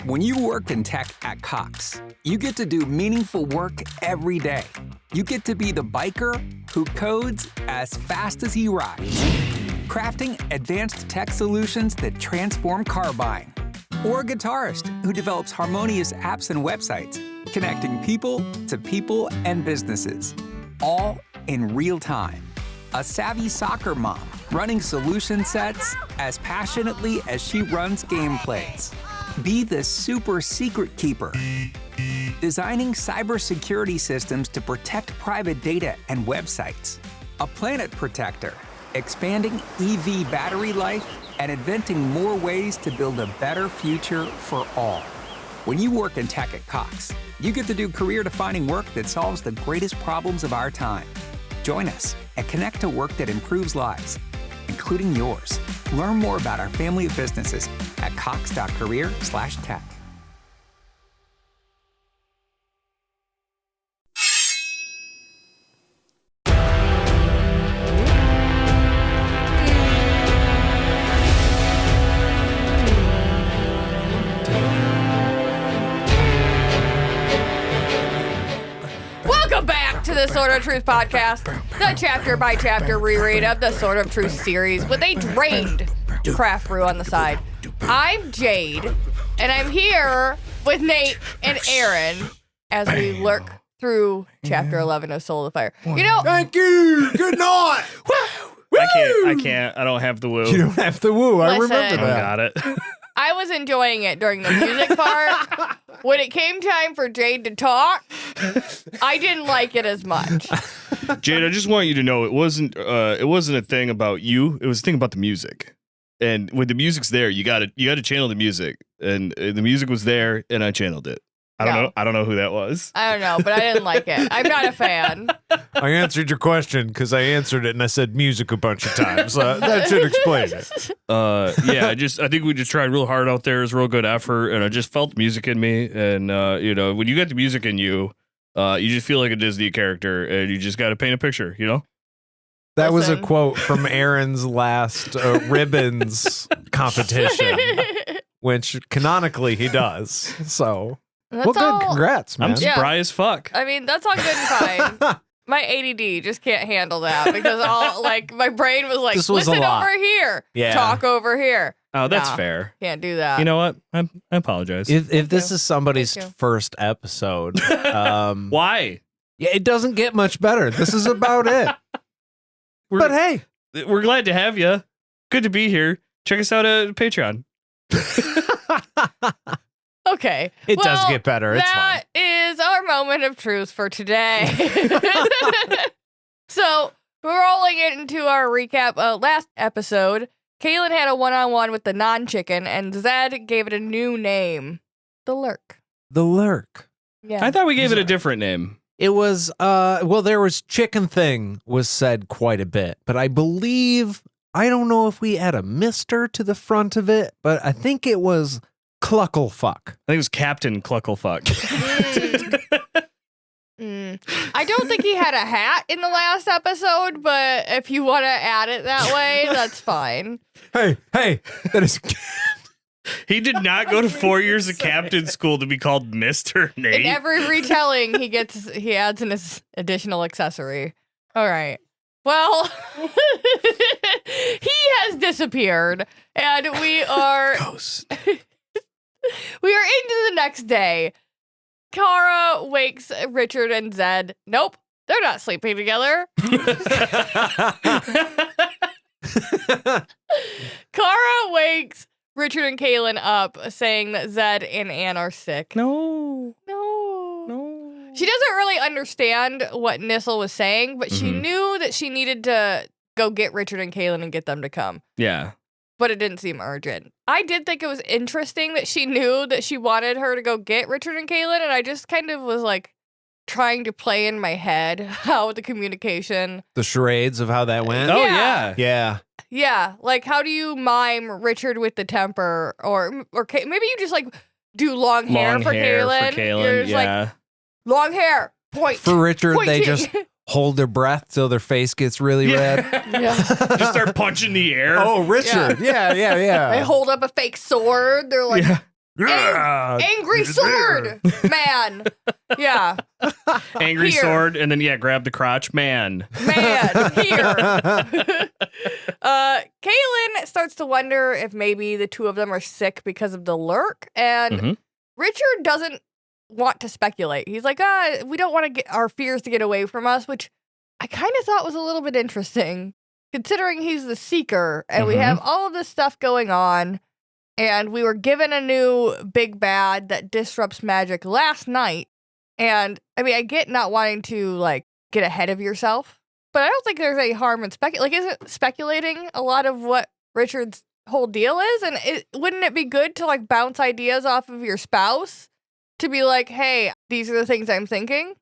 When you work in tech at Cox, you get to do meaningful work every day. You get to be the biker who codes as fast as he rides, crafting advanced tech solutions that transform car buying. Or a guitarist who develops harmonious apps and websites, connecting people to people and businesses, all in real time. A savvy soccer mom running solution sets as passionately as she runs gameplays. Be the super secret keeper, designing cybersecurity systems to protect private data and websites. A planet protector, expanding EV battery life and inventing more ways to build a better future for all. When you work in tech at Cox, you get to do career-defining work that solves the greatest problems of our time. Join us and connect to work that improves lives, including yours. Learn more about our family of businesses at cox.career/tech. Welcome back to the Sort of Truth podcast, the chapter-by-chapter reread of the Sort of Truth series with a drained craft brew on the side. I'm Jade, and I'm here with Nate and Aaron as we lurk through Chapter 11 of Soul of Fire. You know, Thank you. Good night. I can't. I don't have the woo. You don't have to woo. I Listen. remember I that. got it. I was enjoying it during the music part. When it came time for Jade to talk, I didn't like it as much. Jade, I just want you to know it wasn't a thing about you. It was a thing about the music. And when the music's there, you got to channel the music. And the music was there, and I channeled it. I don't know who that was. I don't know, but I didn't like it. I'm not a fan. I answered your question because I answered it and I said music a bunch of times. That should explain it. Yeah, I think we just tried real hard out there. It was real good effort, and I just felt music in me. And when you get the music in you, you just feel like a Disney character, and you just got to paint a picture. That was a Listen. quote from Aaron's last ribbons competition, which canonically he does. So, That's well, good. all. Congrats, man. I'm spry as fuck. I mean, that's all good and fine. My ADD just can't handle that because my brain was like, This was a listen lot. over here, Yeah. talk over here. Oh, that's Nah. fair. Can't do that. You know what? I apologize. If this you. is somebody's Thank you. first episode, Why? yeah, it doesn't get much better. This is about it. But hey, We're glad to have you. Good to be here. Check us out at Patreon. Okay. it does Well, get better. It's fine. That is our moment of truth for today. So we're rolling into our recap. Last episode, Kaylin had a one-on-one with the non-chicken, and Zedd gave it a new name, the Lurk. The lurk. Yeah. I thought we gave it a different name. It was, there was chicken thing was said quite a bit, but I believe, I don't know if we add a mister to the front of it, but I think it was Clucklefuck. I think it was Captain Clucklefuck. I don't think he had a hat in the last episode, but if you want to add it that way, that's fine. Hey, that is, He did not go to 4 years of captain school to be called Mr. In Nate. every retelling, he adds an additional accessory. All right. Well, he has disappeared, and we are Ghost. we are into the next day. Kara wakes Richard and Zedd. Nope, they're not sleeping together. Kara wakes Richard and Kaylin up, saying that Zedd and Ann are sick. No. She doesn't really understand what Nissel was saying, but she knew that she needed to go get Richard and Kaylin and get them to come. Yeah. But it didn't seem urgent. I did think it was interesting that she knew that she wanted her to go get Richard and Kaylin, and I just kind of was like trying to play in my head how the communication. the charades of how that went. Oh, Yeah. yeah. Yeah. Yeah, like how do you mime Richard with the temper, or maybe you just like do long hair Long for hair Kaylin. for You're Kaylin. just like Yeah. long hair. Point. For Richard, they Pointing. just hold their breath till their face gets really red. Yeah. Just start punching the air. Oh, Richard. Yeah. They hold up a fake sword. They're like, Yeah. Angry sword man. Yeah. Angry Here. sword, and then grab the crotch, man. Here. Kaylin starts to wonder if maybe the two of them are sick because of the lurk, and Richard doesn't want to speculate. He's like, we don't want to get our fears to get away from us, which I kind of thought was a little bit interesting, considering he's the seeker, and we have all of this stuff going on, and we were given a new big bad that disrupts magic last night. And I mean, I get not wanting to like get ahead of yourself, but I don't think there's any harm in isn't speculating a lot of what Richard's whole deal is? And wouldn't it be good to like bounce ideas off of your spouse to be like, hey, these are the things I'm thinking?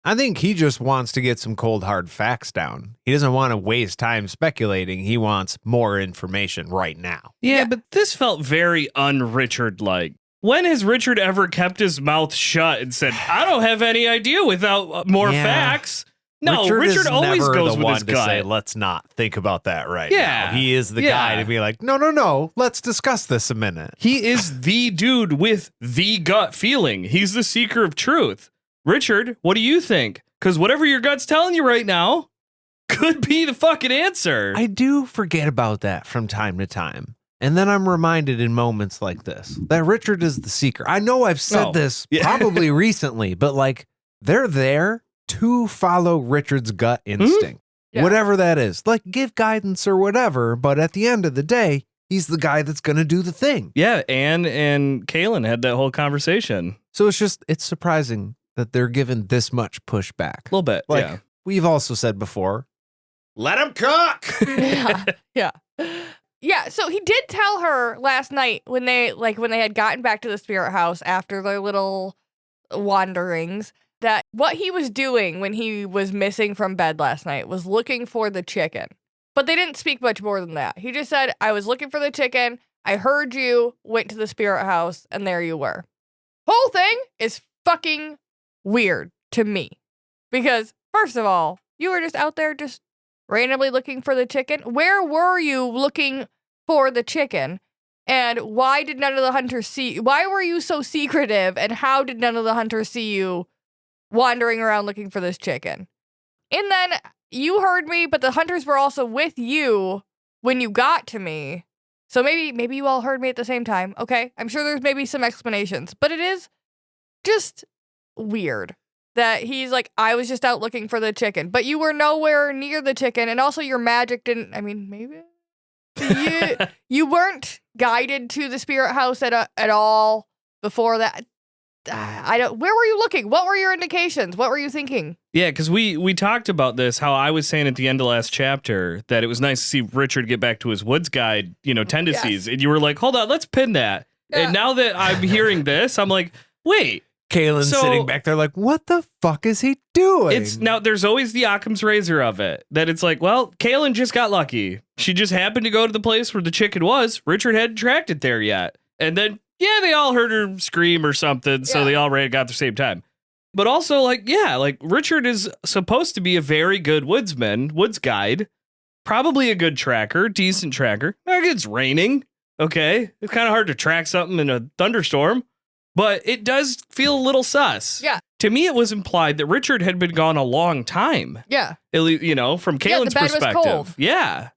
I think he just wants to get some cold, hard facts down. He doesn't want to waste time speculating. He wants more information right now. Yeah, but this felt very un-Richard-like. When has Richard ever kept his mouth shut and said, I don't have any idea without more facts? No, Richard always goes with his gut. Say, let's not think about that right now. He is the guy to be like, no, let's discuss this a minute. He is the dude with the gut feeling. He's the seeker of truth. Richard, what do you think? Because whatever your gut's telling you right now could be the fucking answer. I do forget about that from time to time. And then I'm reminded in moments like this that Richard is the seeker. I know I've said this probably recently, but like they're there to follow Richard's gut instinct, whatever that is. Like give guidance or whatever, but at the end of the day, he's the guy that's going to do the thing. Yeah, Ann and Kaylin had that whole conversation. So it's surprising that they're given this much pushback. A little bit, like we've also said before, let him cook. Yeah, so he did tell her last night when they had gotten back to the spirit house after their little wanderings that what he was doing when he was missing from bed last night was looking for the chicken. But they didn't speak much more than that. He just said, I was looking for the chicken, I heard you, went to the spirit house, and there you were. Whole thing is fucking weird to me. Because, first of all, you were just out there just randomly looking for the chicken. Where were you looking for the chicken? And why did none of the hunters see you? Why were you so secretive? And how did none of the hunters see you wandering around looking for this chicken? And then you heard me, but the hunters were also with you when you got to me. So maybe you all heard me at the same time. Okay, I'm sure there's maybe some explanations, but it is just weird that he's like, I was just out looking for the chicken, but you were nowhere near the chicken, and also your magic didn't, I mean, maybe you weren't guided to the spirit house at all before that. Where were you looking? What were your indications? What were you thinking? Yeah, because we talked about this, how I was saying at the end of last chapter that it was nice to see Richard get back to his woods guide, tendencies. And you were like, hold on, let's pin that. Yeah. And now that I'm hearing this, I'm like, wait. Kaylin's sitting back there like, what the fuck is he doing? Now, there's always the Occam's razor of it, that it's like, well, Kaylin just got lucky. She just happened to go to the place where the chicken was. Richard hadn't tracked it there yet. And then, they all heard her scream or something, so they all ran and got at the same time. But also, Richard is supposed to be a very good woodsman, woods guide, probably a good tracker, decent tracker. It's raining, okay? It's kind of hard to track something in a thunderstorm. But it does feel a little sus. Yeah. To me, it was implied that Richard had been gone a long time. Yeah. At least, from Kaylin's the bed perspective. Was cold. Yeah.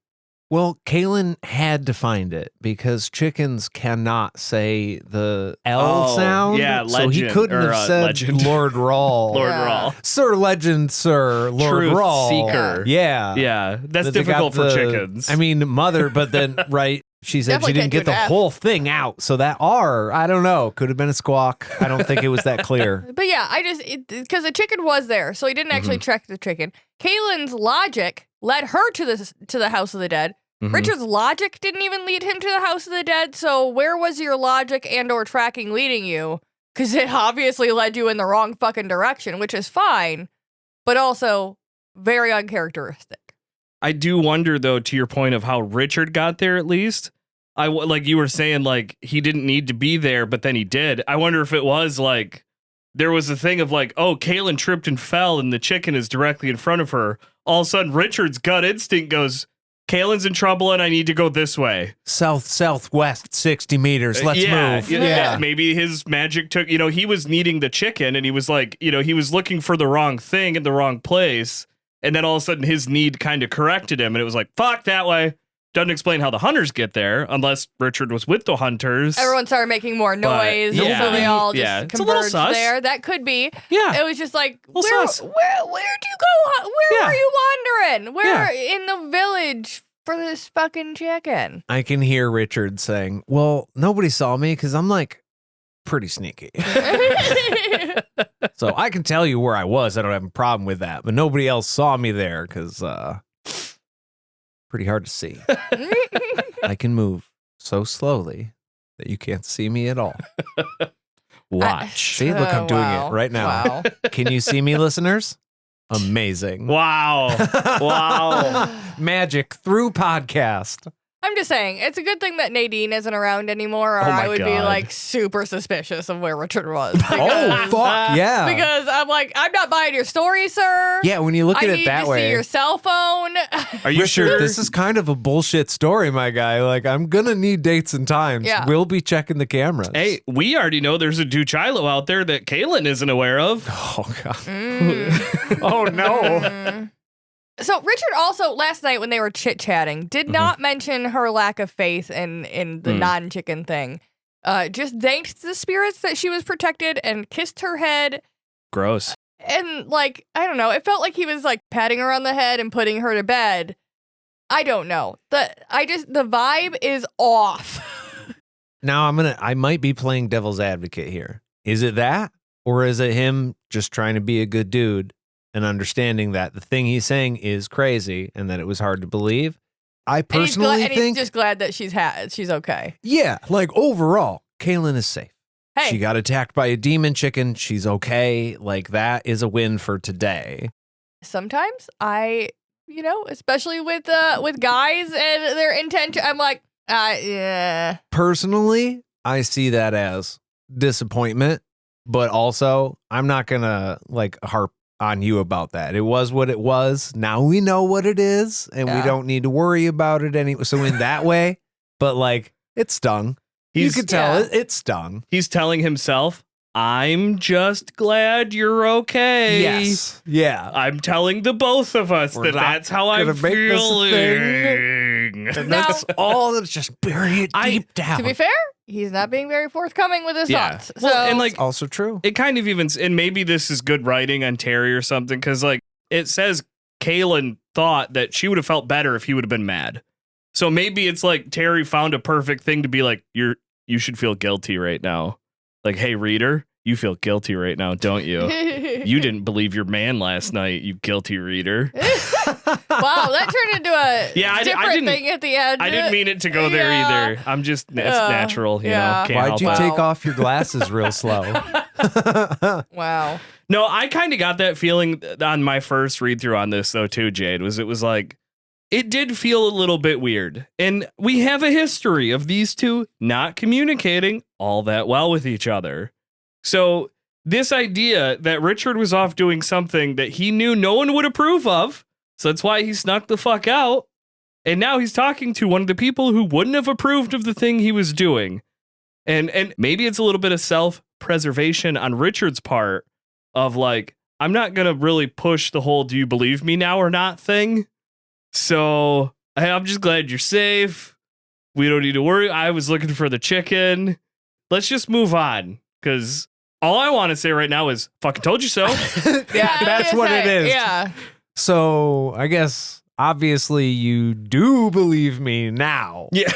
Well, Kaylin had to find it because chickens cannot say the L sound. Yeah, legend. So he couldn't have said legend. Lord Rawl. Lord Rawl. Sir Legend, Sir Lord Truth Rawl. Seeker. Yeah. Yeah. That's difficult for chickens. I mean, mother, but then, right. She said she didn't get the whole thing out. So that R, I don't know, could have been a squawk. I don't think it was that clear. But yeah, because the chicken was there, so he didn't actually track the chicken. Kaylin's logic led her to the House of the Dead. Richard's logic didn't even lead him to the House of the Dead, so where was your logic and or tracking leading you? Because it obviously led you in the wrong fucking direction, which is fine, but also very uncharacteristic. I do wonder, though, to your point of how Richard got there, at least. Like you were saying, like, he didn't need to be there, but then he did. I wonder if it was, like, there was a thing of, like, oh, Kaylin tripped and fell, and the chicken is directly in front of her. All of a sudden, Richard's gut instinct goes, Kaylin's in trouble and I need to go this way. Southwest 60 meters. Let's move. Yeah. Maybe his magic took, he was needing the chicken and he was like, he was looking for the wrong thing in the wrong place. And then all of a sudden his need kind of corrected him and it was like, fuck that way. Doesn't explain how the hunters get there unless Richard was with the hunters. Everyone started making more noise, so they all just converged there. That could be. Yeah. It was just like, where'd you go? Where were you wandering? Where in the village for this fucking chicken? I can hear Richard saying, well, nobody saw me because I'm like pretty sneaky. So I can tell you where I was. I don't have a problem with that. But nobody else saw me there because pretty hard to see. I can move so slowly that you can't see me at all. Watch. See, look, I'm doing it right now. Wow. Can you see me, listeners? Amazing. Wow. Magic through podcast. I'm just saying, it's a good thing that Nadine isn't around anymore, or I would be like super suspicious of where Richard was. Oh, fuck, yeah. Because I'm like, I'm not buying your story, sir. Yeah, when you look at it that way. I need to see your cell phone. Are you sure? This is kind of a bullshit story, my guy. Like, I'm going to need dates and times. Yeah. We'll be checking the cameras. Hey, we already know there's a Duchilo out there that Kaylin isn't aware of. Oh, God. Oh, no. So Richard also, last night when they were chit-chatting, did not mention her lack of faith in the non-chicken thing. Just thanked the spirits that she was protected and kissed her head. Gross. And, like, I don't know. It felt like he was, like, patting her on the head and putting her to bed. I don't know. The vibe is off. Now, I might be playing devil's advocate here. Is it that? Or is it him just trying to be a good dude and understanding that the thing he's saying is crazy and that it was hard to believe? I personally think... he's just glad that she's okay. Yeah, like overall, Kaylin is safe. Hey. She got attacked by a demon chicken. She's okay. Like, that is a win for today. Sometimes especially with guys and their intention, I'm like, yeah. Personally, I see that as disappointment, but also I'm not gonna like harp on you about that. It was what it was. Now we know what it is, and we don't need to worry about it anyway. So in that way, but like, it stung. You could tell it stung. He's telling himself, I'm just glad you're okay. Yes. Yeah. I'm telling the both of us that's how I'm feeling. And that's all. That's just bury it deep down. To be fair, he's not being very forthcoming with his thoughts. So. Well, and like, also true. It kind of even, and maybe this is good writing on Terry or something, because like it says Kaylin thought that she would have felt better if he would have been mad. So maybe it's like Terry found a perfect thing to be like, you should feel guilty right now. Like, hey, reader, you feel guilty right now, don't you? You didn't believe your man last night, you guilty reader. Wow, that turned into a different thing at the end. I didn't mean it to go there either. I'm just, it's natural, you know. Can't Why'd you take off your glasses real slow? Wow. No, I kind of got that feeling on my first read through on this, though, too, Jade. It was like, it did feel a little bit weird. And we have a history of these two not communicating all that well with each other. So this idea that Richard was off doing something that he knew no one would approve of, so that's why he snuck the fuck out. And now he's talking to one of the people who wouldn't have approved of the thing he was doing. And maybe it's a little bit of self-preservation on Richard's part of like, I'm not going to really push the whole do you believe me now or not thing. So I'm just glad you're safe. We don't need to worry. I was looking for the chicken. Let's just move on, because all I want to say right now is fucking told you so. Yeah, that's what it is. Yeah. So I guess obviously you do believe me now. Yeah.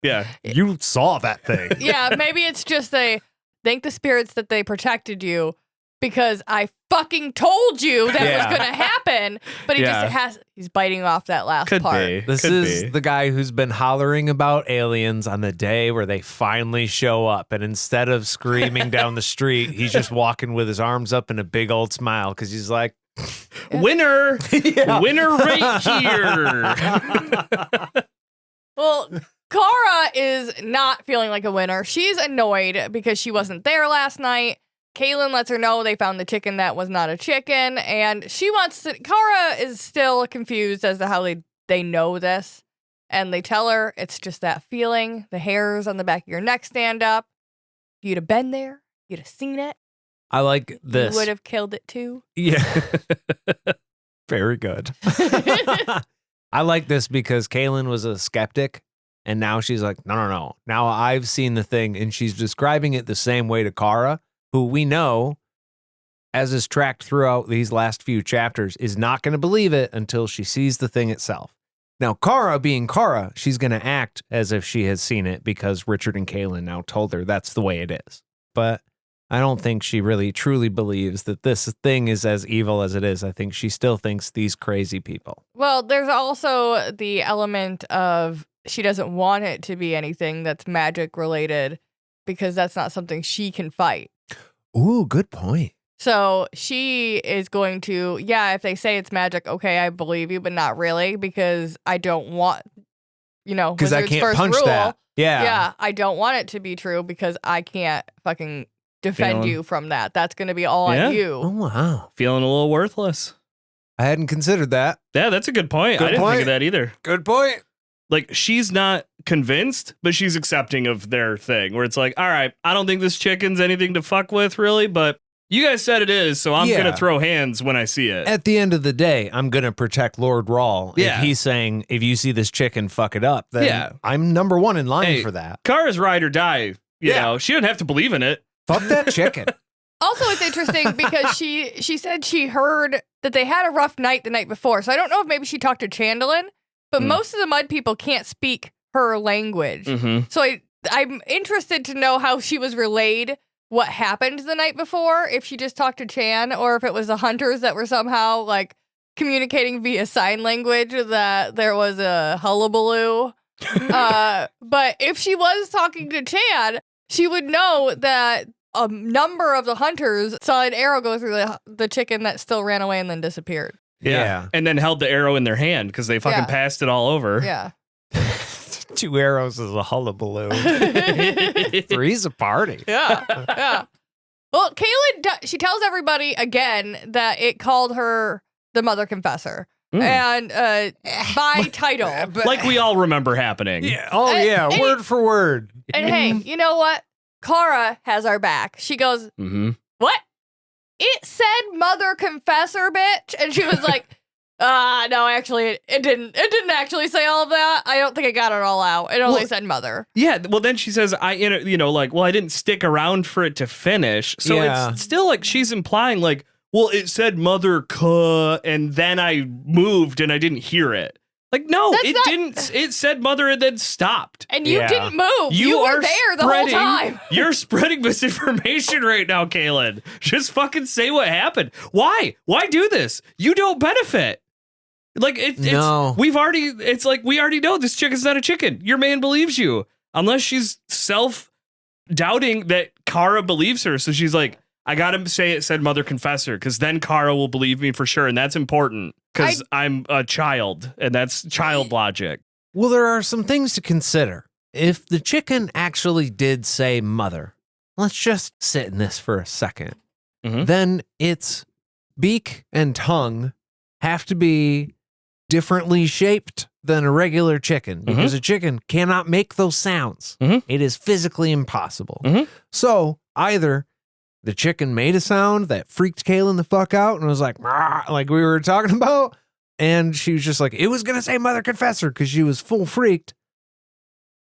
Yeah. You saw that thing. Yeah, maybe it's just thank the spirits that they protected you, because I fucking told you that was going to happen. But he's biting off that last part. This is the guy who's been hollering about aliens on the day where they finally show up. And instead of screaming down the street, he's just walking with his arms up and a big old smile, because he's like, winner, winner right here. Well, Kara is not feeling like a winner. She's annoyed because she wasn't there last night. Kaylin lets her know they found the chicken that was not a chicken, and Kara is still confused as to how they they know this. And they tell her it's just that feeling. The hairs on the back of your neck stand up. If you'd have been there, you'd have seen it. I like this. You would have killed it too. Yeah. Very good. I like this because Kaylin was a skeptic, and now she's like, no. Now I've seen the thing, and she's describing it the same way to Kara, who we know, as is tracked throughout these last few chapters, is not going to believe it until she sees the thing itself. Now, Kara being Kara, she's going to act as if she has seen it because Richard and Kaylin now told her that's the way it is. But I don't think she really truly believes that this thing is as evil as it is. I think she still thinks these crazy people. Well, there's also the element of she doesn't want it to be anything that's magic related because that's not something she can fight. Ooh, good point. So she is going to, if they say it's magic, okay, I believe you, but not really because I don't want, because I Wizard's can't first punch rule, that. Yeah. Yeah, I don't want it to be true because I can't fucking defend you from that. That's going to be all on you. Oh, wow. Feeling a little worthless. I hadn't considered that. Yeah, that's a good point. I didn't think of that either. Good point. Like, she's not convinced, but she's accepting of their thing, where it's like, all right, I don't think this chicken's anything to fuck with, really, but you guys said it is, so I'm going to throw hands when I see it. At the end of the day, I'm going to protect Lord Rawl. Yeah. If he's saying, if you see this chicken, fuck it up, then I'm number one in line for that. Kara's ride or die. You know, she doesn't have to believe in it. Fuck that chicken. Also, it's interesting because she said she heard that they had a rough night the night before. So I don't know if maybe she talked to Ch.11, but most of the mud people can't speak her language. Mm-hmm. So I'm interested to know how she was relayed what happened the night before, if she just talked to Chan, or if it was the hunters that were somehow like communicating via sign language that there was a hullabaloo. But if she was talking to Chan, she would know that a number of the hunters saw an arrow go through the chicken that still ran away and then disappeared. Yeah. And then held the arrow in their hand because they fucking passed it all over. Yeah. 2 arrows is a hullabaloo. 3's a party. Yeah. Well, Kaylin, she tells everybody again that it called her the Mother Confessor. And by title. Like we all remember happening. Yeah. Oh, yeah. Word for word. And hey, you know what? Kara has our back. She goes, what? It said Mother Confessor, bitch. And she was like, no, actually, it didn't actually say all of that. I don't think it got it all out. It only said Mother. Yeah. Well, then she says, I didn't stick around for it to finish. So it's still like she's implying like, well, it said Mother and then I moved and I didn't hear it. Like, no, didn't. It said Mother and then stopped. And you didn't move. You were there the whole time. You're spreading misinformation right now, Kaylin. Just fucking say what happened. Why? Why do this? You don't benefit. Like, it's like, we already know this chicken's not a chicken. Your man believes you. Unless she's self-doubting that Kara believes her. So she's like, I got to say it said Mother Confessor because then Kara will believe me for sure. And that's important because I'm a child and that's child logic. Well, there are some things to consider. If the chicken actually did say mother, let's just sit in this for a second. Then its beak and tongue have to be differently shaped than a regular chicken because a chicken cannot make those sounds. It is physically impossible. So either the chicken made a sound that freaked Kaylin the fuck out and was like, like we were talking about. And she was just like, it was going to say Mother Confessor because she was full freaked.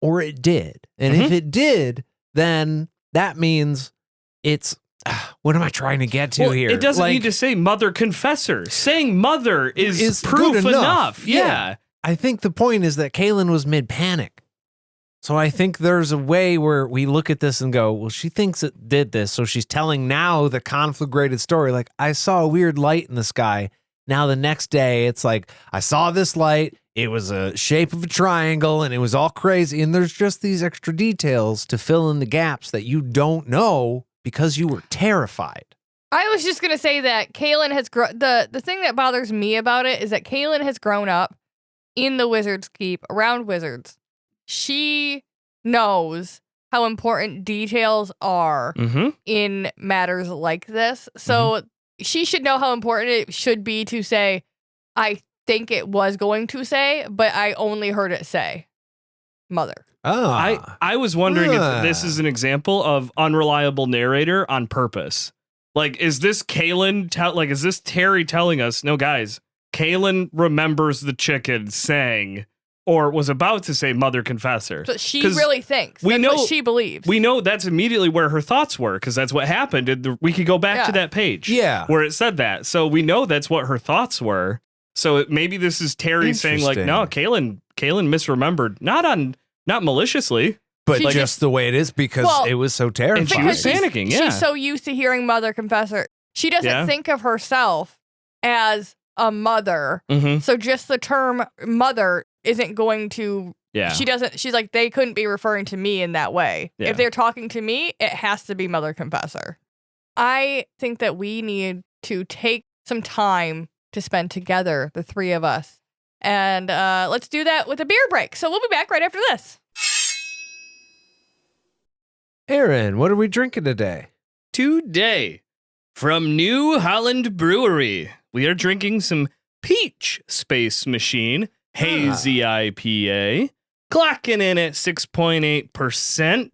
Or it did. And if it did, then that means it's, what am I trying to get to here? It doesn't need to say Mother Confessor. Saying mother is proof enough. Yeah. I think the point is that Kaylin was mid-panic. So I think there's a way where we look at this and go, well, she thinks it did this. So she's telling now the conflagrated story. Like, I saw a weird light in the sky. Now the next day it's like, I saw this light. It was a shape of a triangle and it was all crazy. And there's just these extra details to fill in the gaps that you don't know because you were terrified. I was just going to say that Kaylin has grown. The thing that bothers me about it is that Kaylin has grown up in the Wizard's Keep around wizards. She knows how important details are in matters like this. So she should know how important it should be to say, I think it was going to say, but I only heard it say mother. Oh. I was wondering if this is an example of unreliable narrator on purpose. Like, is this Kaylin? Is this Terry telling us, no, guys, Kaylin remembers the chicken saying, or was about to say, mother confessor. So she really thinks. That's what she believes. We know that's immediately where her thoughts were, because that's what happened. We could go back to that page where it said that. So we know that's what her thoughts were. So maybe this is Terry saying, like, no, Kaylin misremembered. Not maliciously. But just the way it is, because it was so terrifying. And she was panicking, She's so used to hearing mother confessor. She doesn't think of herself as a mother. Mm-hmm. So just the term mother isn't going to... Yeah. She's like, they couldn't be referring to me in that way. Yeah. If they're talking to me, it has to be mother confessor. I think that we need to take some time to spend together, the three of us. And let's do that with a beer break. So we'll be back right after this. Aaron, what are we drinking today? Today, from New Holland Brewery, we are drinking some Peach Space Machine Hazy IPA, clocking in at 6.8%,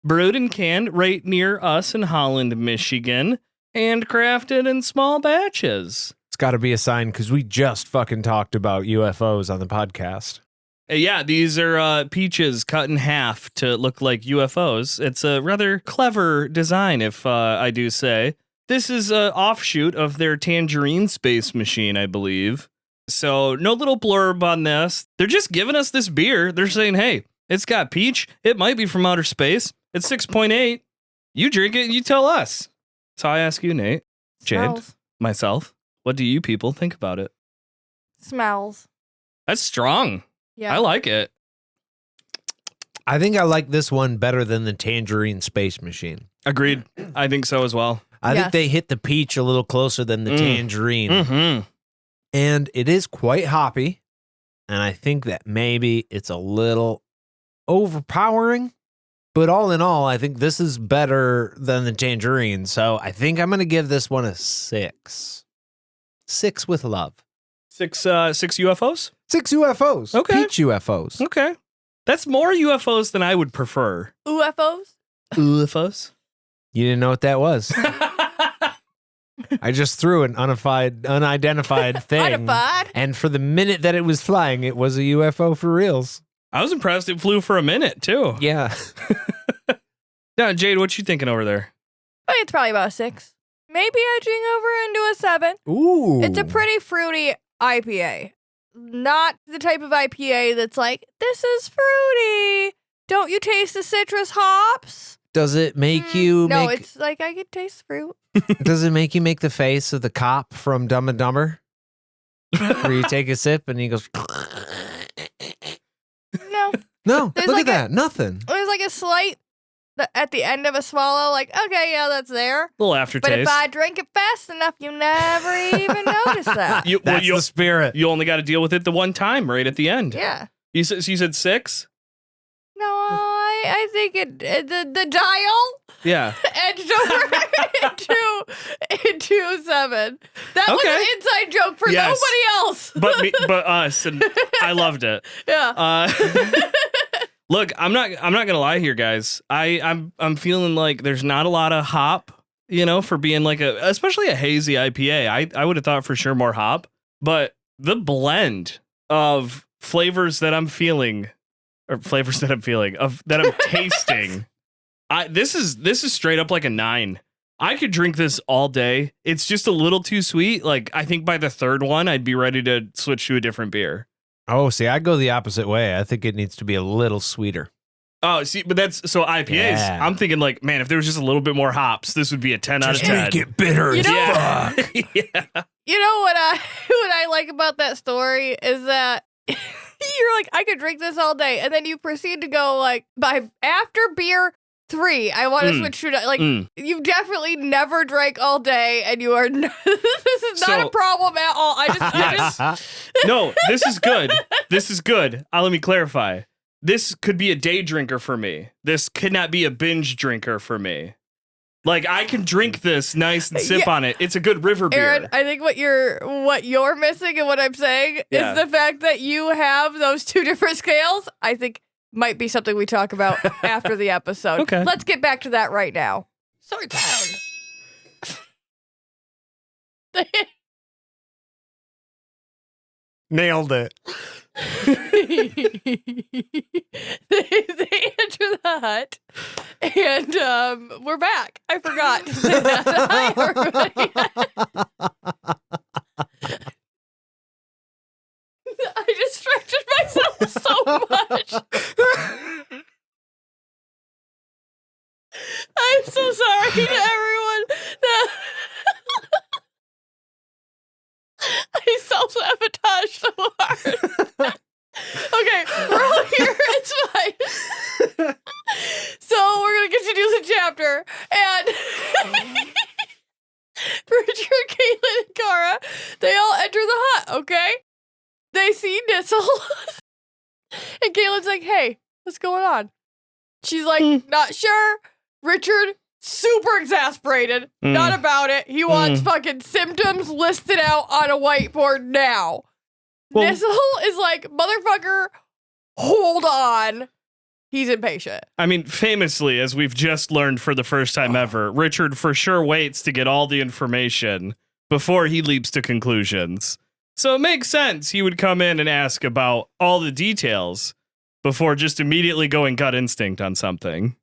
brewed and canned right near us in Holland, Michigan, and crafted in small batches. It's got to be a sign, because we just fucking talked about UFOs on the podcast. Yeah, these are peaches cut in half to look like UFOs. It's a rather clever design, if I do say. This is an offshoot of their Tangerine Space Machine, I believe. So no little blurb on this. They're just giving us this beer. They're saying, hey, it's got peach. It might be from outer space. It's 6.8. You drink it and you tell us. So I ask you, Nate, Jade, myself, what do you people think about it? Smells. That's strong. Yeah. I like it. I think I like this one better than the Tangerine Space Machine. Agreed. I think so as well. I think they hit the peach a little closer than the tangerine. Mm-hmm. And it is quite hoppy. And I think that maybe it's a little overpowering. But all in all, I think this is better than the tangerine. So I think I'm going to give this one a 6. 6 with love. 6 UFOs? 6 UFOs. Okay. Peach UFOs. Okay. That's more UFOs than I would prefer. UFOs? UFOs? You didn't know what that was. I just threw an unidentified thing. Unidentified? And for the minute that it was flying, it was a UFO for reals. I was impressed it flew for a minute, too. Yeah. Now, Jade, what you thinking over there? I think it's probably about a 6. Maybe edging over into a 7. Ooh. It's a pretty fruity IPA. Not the type of IPA that's like, this is fruity. Don't you taste the citrus hops? Does it make you No, it's like I could taste fruit. Does it make you make the face of the cop from Dumb and Dumber? Where you take a sip and he goes... No. No, There's look like at that. Nothing. There's like a slight, at the end of a swallow, like, okay, yeah, that's there. A little aftertaste. But if I drink it fast enough, you never even notice that. That's the spirit. You only got to deal with it the one time right at the end. Yeah. You said 6? No, I think the dial edged over into 7. That was an inside joke for nobody else. but us, and I loved it. Yeah. Look, I'm not gonna lie here, guys. I'm feeling like there's not a lot of hop, for being like especially a hazy IPA. I would have thought for sure more hop, but the blend of flavors that I'm feeling. Or flavors that I'm feeling that I'm tasting. This is straight up like a 9. I could drink this all day. It's just a little too sweet. Like, I think by the third one, I'd be ready to switch to a different beer. Oh, see, I go the opposite way. I think it needs to be a little sweeter. Oh, see, but that's so IPAs. Yeah. I'm thinking like, man, if there was just a little bit more hops, this would be a 10 out of 10. Make it bitter as fuck. Yeah. You know what I like about that story is that you're like, I could drink this all day, and then you proceed to go like, after beer 3, I want to switch to like you've definitely never drank all day, and you are this is not a problem at all. I just no, this is good. This is good. Let me clarify. This could be a day drinker for me. This could not be a binge drinker for me. Like, I can drink this nice and sip on it. It's a good river beer. Aaron, I think what you're missing and what I'm saying is the fact that you have those two different scales. I think might be something we talk about after the episode. Okay. Let's get back to that right now. Sorry, down. Nailed it. they enter the hut, and we're back. I forgot to say that. Hi, everybody. I distracted myself so much. I'm so sorry to everyone. I self-sabotaged so hard. Okay, we're all here. It's fine. So we're going to continue the chapter. And Richard, Caitlin, and Kara, they all enter the hut, okay? They see Nissel. And Caitlin's like, hey, what's going on? She's like, not sure. Richard, super exasperated. Not about it. He wants fucking symptoms listed out on a whiteboard now. Well, Nissel is like, motherfucker, hold on. He's impatient. I mean, famously, as we've just learned for the first time ever, Richard for sure waits to get all the information before he leaps to conclusions. So it makes sense he would come in and ask about all the details before just immediately going gut instinct on something.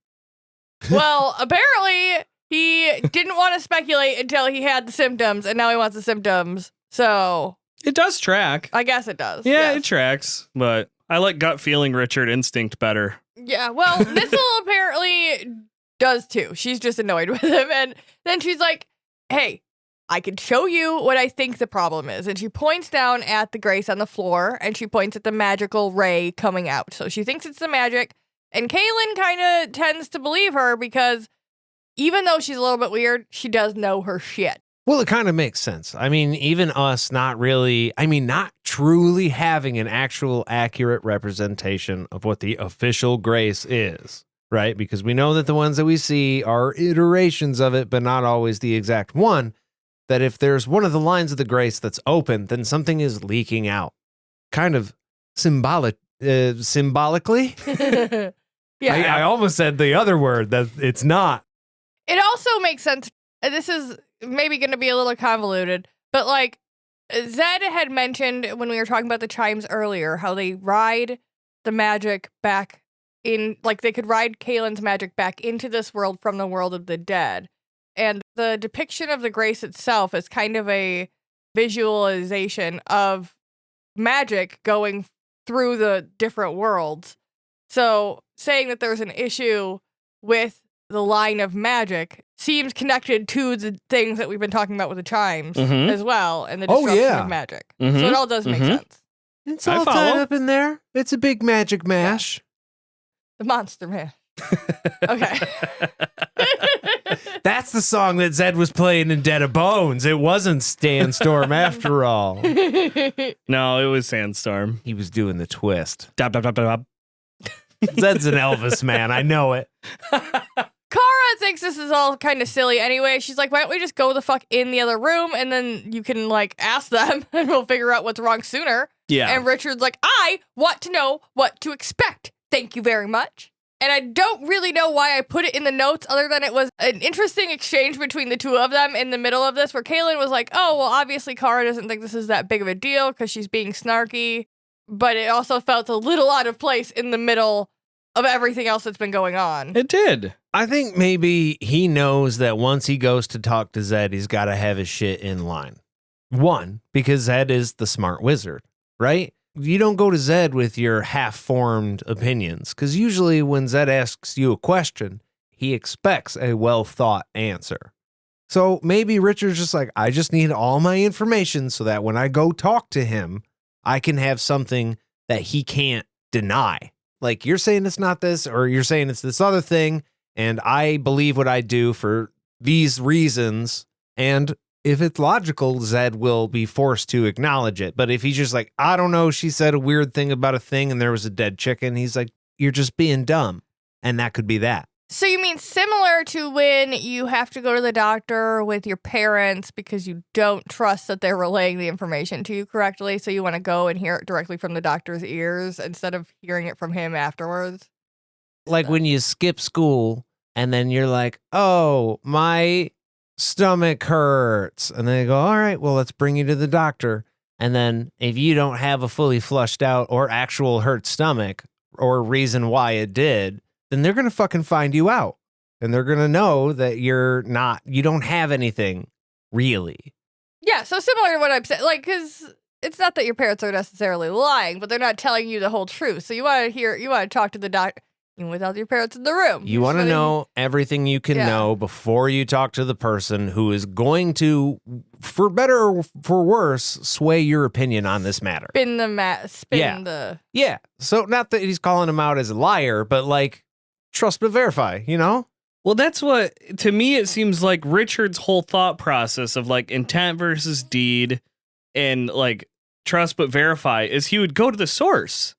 Well, apparently he didn't want to speculate until he had the symptoms, and now he wants the symptoms. So it does track. I guess it does. Yeah, yes. It tracks, but I like gut feeling Richard instinct better. Yeah, well, Nissel apparently does too. She's just annoyed with him, and then she's like, hey, I can show you what I think the problem is. And she points down at the Grace on the floor, and she points at the magical ray coming out. So she thinks it's the magic. And Caitlin kind of tends to believe her because even though she's a little bit weird, she does know her shit. Well, it kind of makes sense. I mean, even us not truly having an actual accurate representation of what the official Grace is, right? Because we know that the ones that we see are iterations of it, but not always the exact one. That if there's one of the lines of the Grace that's open, then something is leaking out. Kind of symbolically. Yeah. I almost said the other word, that it's not. It also makes sense. This is maybe going to be a little convoluted, but like Zedd had mentioned when we were talking about the chimes earlier, how they ride the magic back in, like they could ride Caitlin's magic back into this world from the world of the dead. And the depiction of the Grace itself is kind of a visualization of magic going through the different worlds. So saying that there's an issue with the line of magic seems connected to the things that we've been talking about with the chimes as well, and the destruction of magic. So it all does make sense. It's all tied up in there. It's a big magic mash. The monster mash. Okay. That's the song that Zedd was playing in Dead of Bones. It wasn't Sandstorm after all. No, it was Sandstorm. He was doing the twist. Dab, dab, dab, dab. Zedd's an Elvis man. I know it. Kara thinks this is all kind of silly anyway. She's like, why don't we just go the fuck in the other room and then you can like ask them and we'll figure out what's wrong sooner. Yeah. And Richard's like, I want to know what to expect. Thank you very much. And I don't really know why I put it in the notes other than it was an interesting exchange between the two of them in the middle of this where Caitlin was like, oh, well, obviously Kara doesn't think this is that big of a deal because she's being snarky. But it also felt a little out of place in the middle of everything else that's been going on. It did. I think maybe he knows that once he goes to talk to Zedd, he's got to have his shit in line. One, because Zedd is the smart wizard, right? You don't go to Zedd with your half-formed opinions, because usually when Zedd asks you a question, he expects a well-thought answer. So maybe Richard's just like, I just need all my information so that when I go talk to him, I can have something that he can't deny. Like, you're saying it's not this, or you're saying it's this other thing, and I believe what I do for these reasons, and if it's logical, Zedd will be forced to acknowledge it. But if he's just like, I don't know, she said a weird thing about a thing and there was a dead chicken, he's like, you're just being dumb. And that could be that. So you mean similar to when you have to go to the doctor with your parents because you don't trust that they're relaying the information to you correctly, so you want to go and hear it directly from the doctor's ears instead of hearing it from him afterwards? Like when you skip school and then you're like, oh, my stomach hurts. And they go, all right, well, let's bring you to the doctor. And then if you don't have a fully flushed out or actual hurt stomach or reason why it did, then they're going to fucking find you out. And they're going to know that you don't have anything really. Yeah, so similar to what I'm saying, like, because it's not that your parents are necessarily lying, but they're not telling you the whole truth. So you want to talk to the doctor even without your parents in the room. You want to know everything you can know before you talk to the person who is going to, for better or for worse, sway your opinion on this matter. Yeah. So not that he's calling him out as a liar, but like, trust but verify, you know? Well, that's what, to me, it seems like Richard's whole thought process of like intent versus deed and like trust but verify is he would go to the source.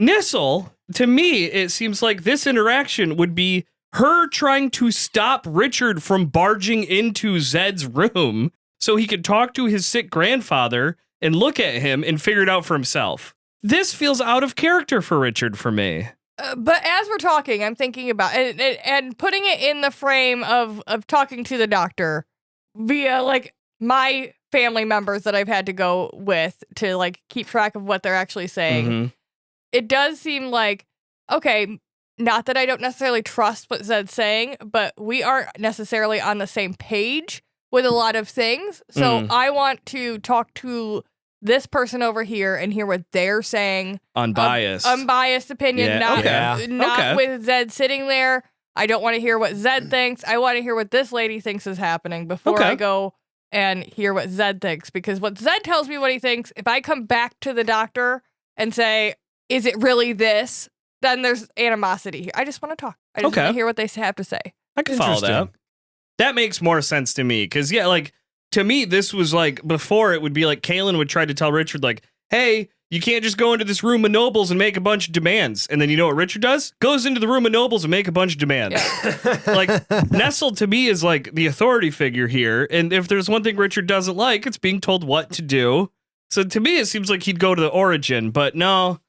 Nissel, to me, it seems like this interaction would be her trying to stop Richard from barging into Zedd's room so he could talk to his sick grandfather and look at him and figure it out for himself. This feels out of character for Richard for me. But as we're talking, I'm thinking about and putting it in the frame of talking to the doctor via like my family members that I've had to go with to like keep track of what they're actually saying. Mm-hmm. It does seem like, okay, not that I don't necessarily trust what Zedd's saying, but we aren't necessarily on the same page with a lot of things. So I want to talk to this person over here and hear what they're saying. Unbiased. Unbiased opinion, not with Zedd sitting there. I don't want to hear what Zedd thinks. I want to hear what this lady thinks is happening before I go and hear what Zedd thinks. Because what Zedd tells me what he thinks, if I come back to the doctor and say, is it really this? Then there's animosity here. I just want to talk. I just want to hear what they have to say. I can follow that. That makes more sense to me. Because, like, to me, this was like, before it would be like Kaylin would try to tell Richard, like, hey, you can't just go into this room of nobles and make a bunch of demands. And then you know what Richard does? Goes into the room of nobles and make a bunch of demands. Yeah. Like, Nessel to me is like the authority figure here. And if there's one thing Richard doesn't like, it's being told what to do. So to me, it seems like he'd go to the origin. But no,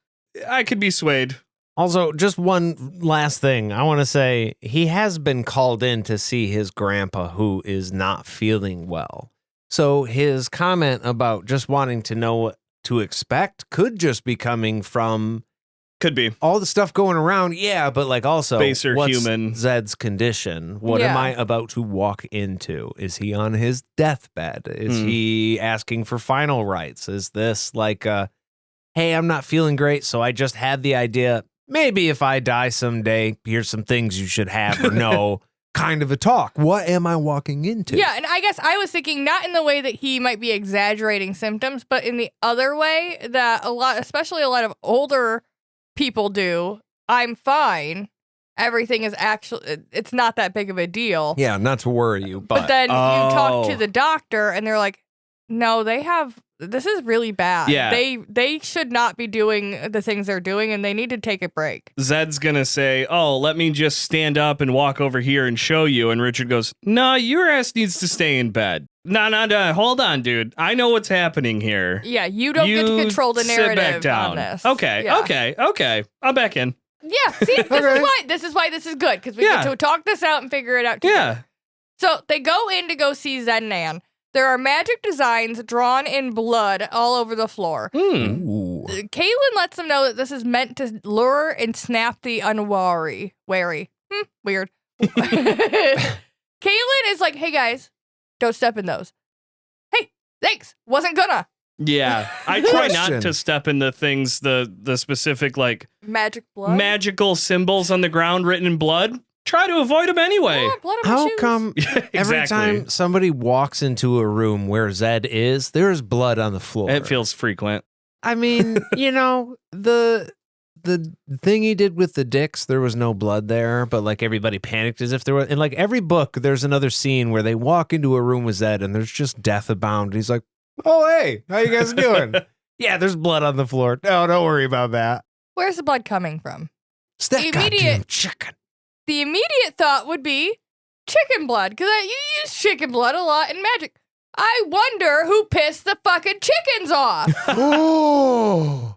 I could be swayed. Also, just one last thing. I want to say he has been called in to see his grandpa who is not feeling well. So his comment about just wanting to know what to expect could just be coming from all the stuff going around. Yeah, but like also baser what's human Zedd's condition? What am I about to walk into? Is he on his deathbed? Is he asking for final rites? Is this like hey, I'm not feeling great, so I just had the idea, maybe if I die someday, here's some things you should have or know, kind of a talk. What am I walking into? Yeah, and I guess I was thinking not in the way that he might be exaggerating symptoms, but in the other way that especially a lot of older people do. I'm fine. Everything is it's not that big of a deal. Yeah, not to worry you, but then you talk to the doctor and they're like, no, this is really bad. Yeah. They should not be doing the things they're doing and they need to take a break. Zedd's gonna say, oh, let me just stand up and walk over here and show you. And Richard goes, no, your ass needs to stay in bed. No, hold on, dude. I know what's happening here. Yeah, you don't get to control the narrative sit back down. On this. Okay, yeah. okay. I'm back in. Yeah, see, this is why this is good, because we get to talk this out and figure it out together. Yeah. So they go in to go see Zedd and Ann. There are magic designs drawn in blood all over the floor. Kaylin lets them know that this is meant to lure and snap the unwary. Weird. Kaylin is like, hey guys, don't step in those. Hey, thanks. Wasn't gonna. Yeah, I try not to step into things, the specific like magical symbols on the ground written in blood. Try to avoid them anyway. How come every time somebody walks into a room where Zedd is, there's blood on the floor? It feels frequent. I mean, the thing he did with the dicks, there was no blood there, but like everybody panicked as if there was. In like every book, there's another scene where they walk into a room with Zedd and there's just death abound. He's like, oh, hey, how you guys doing? Yeah, there's blood on the floor. No, don't worry about that. Where's the blood coming from? It's that goddamn chicken. the immediate thought would be chicken blood, because you use chicken blood a lot in magic. I wonder who pissed the fucking chickens off. Oh.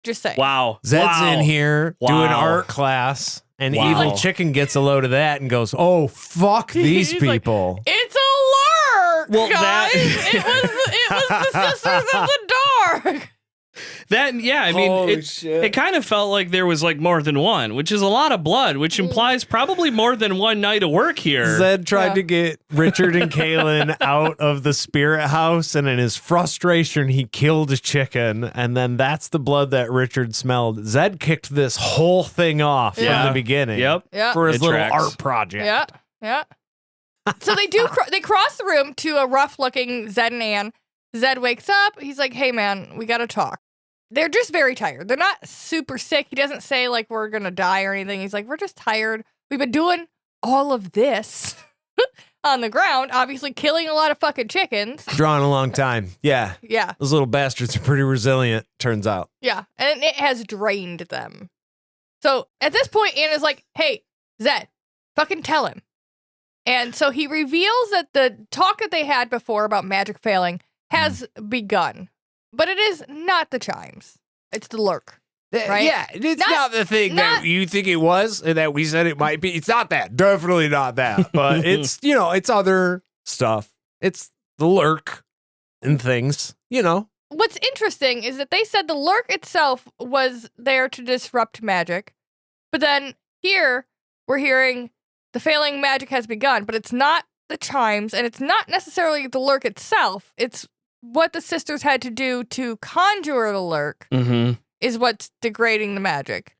Just saying. Wow. Zedd's in here doing Wow. art class, and Wow. Evil Chicken gets a load of that and goes, "Oh, fuck these He's like, people." It's a lurk, Well, guys. It was the Sisters of the Dark. I mean, Holy shit. it kind of felt like there was like more than one, which is a lot of blood, which implies probably more than one night of work here. Zedd tried Yeah. to get Richard and Kaylin out of the spirit house, and in his frustration, he killed a chicken, and then that's the blood that Richard smelled. Zedd kicked this whole thing off Yeah. from the beginning Yep. Yeah. for his It little tracks. art project. Yeah. Yeah. So they they cross the room to a rough-looking Zedd and Ann. Zedd wakes up. He's like, "Hey, man, we got to talk." They're just very tired. They're not super sick. He doesn't say, like, we're going to die or anything. He's like, we're just tired. We've been doing all of this on the ground, obviously killing a lot of fucking chickens. Drawn a long time. Yeah. Yeah. Those little bastards are pretty resilient, turns out. Yeah. And it has drained them. So at this point, Anna's like, hey, Zedd, fucking tell him. And so he reveals that the talk that they had before about magic failing has begun. But it is not the chimes. It's the lurk. Right? Yeah, it's Not- not the thing not- that you think it was and that we said it might be. It's not that. Definitely not that. But it's, it's other stuff. It's the lurk and things, What's interesting is that they said the lurk itself was there to disrupt magic. But then here we're hearing the failing magic has begun, but it's not the chimes and it's not necessarily the lurk itself. It's what the sisters had to do to conjure the lurk Mm-hmm. is what's degrading the magic.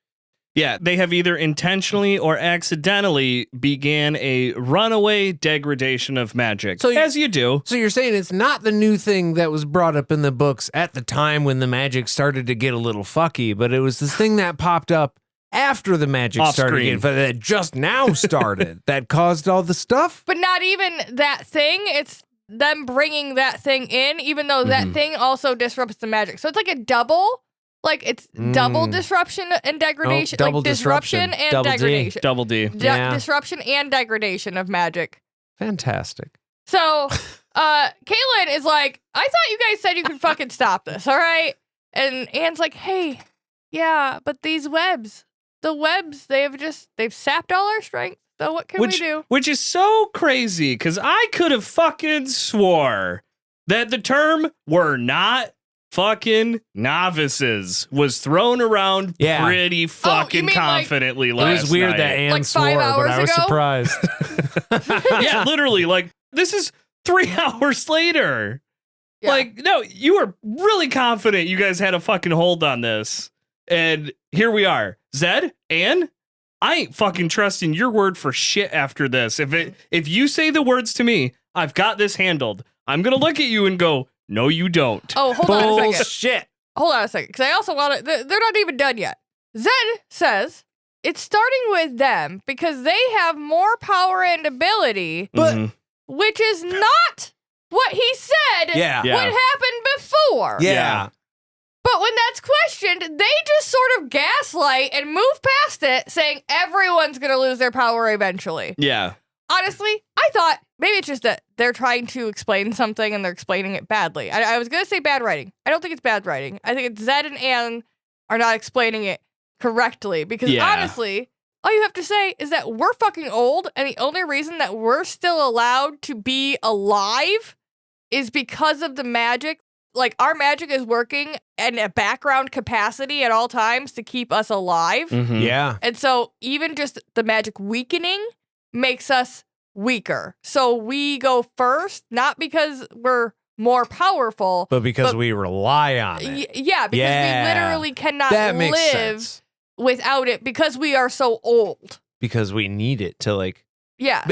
Yeah, they have either intentionally or accidentally began a runaway degradation of magic, So as you do. So you're saying it's not the new thing that was brought up in the books at the time when the magic started to get a little fucky, but it was this thing that popped up after the magic Off started screen. getting, that just now started that caused all the stuff. But not even that thing. It's them bringing that thing in, even though that thing also disrupts the magic. So it's like a double. Like it's double disruption and degradation. double like disruption disruption. and Double D. degradation. Double D. Yeah. Disruption and degradation of magic. Fantastic. So Kaylin is like, I thought you guys said you could fucking stop this, all right? And Anne's like, hey, yeah, but these webs, they've sapped all our strength. So what can we do? Which is so crazy, because I could have fucking swore that the term "we're not fucking novices" was thrown around Yeah. pretty fucking mean, like- confidently It last was weird night. that Anne Like 5 swore, but hours I was ago? surprised. Yeah, literally, like, this is 3 hours later. Yeah. Like, no, you were really confident you guys had a fucking hold on this. And here we are. Zedd, Ann, I ain't fucking trusting your word for shit after this. If you say the words to me, I've got this handled, I'm going to look at you and go, no, you don't. Oh, hold on a second. Bullshit. Hold on a second, because I also want to. They're not even done yet. Zedd says it's starting with them because they have more power and ability, But Mhm. which is not what he said yeah. Yeah. would happen before. Yeah. But when that's questioned, they just sort of gaslight and move past it, saying everyone's going to lose their power eventually. Yeah. Honestly, I thought maybe it's just that they're trying to explain something and they're explaining it badly. I was going to say bad writing. I don't think it's bad writing. I think it's Zedd and Ann are not explaining it correctly because Yeah. honestly, all you have to say is that we're fucking old and the only reason that we're still allowed to be alive is because of the magic. Like our magic is working in a background capacity at all times to keep us alive. Mhm. Yeah. And so even just the magic weakening makes us weaker. So we go first, not because we're more powerful, But because But- we rely on it. yeah, because Yeah. we literally cannot That makes live sense. without it because we are so old. Because we need it to Yes.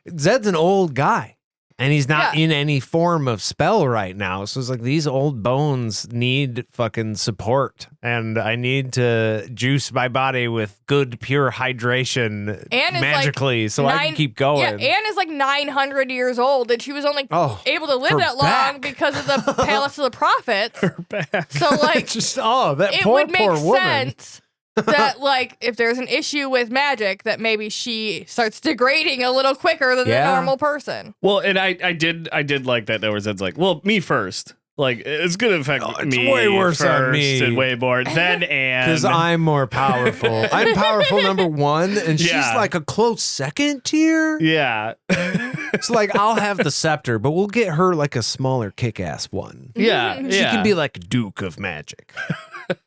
Zedd's an old guy. And he's not Yeah. in any form of spell right now. So it's like these old bones need fucking support. And I need to juice my body with good, pure hydration Anne is magically so I can keep going. Yeah, Anne is like 900 years old and she was only able to live her that long back. because of the Palace of the Prophets. Back. So like Just, that it poor would make woman. sense that, like, if there's an issue with magic, that maybe she starts degrading a little quicker than the normal person. Well, and I did like that. There was Zed's like, well, me first. Like, it's gonna affect it's me way worse first on me. and way more than Ann. Because I'm more powerful. I'm powerful number one, and she's like a close second tier. Yeah. It's like, I'll have the scepter, but we'll get her like a smaller kick-ass one. Yeah. She can be like Duke of Magic.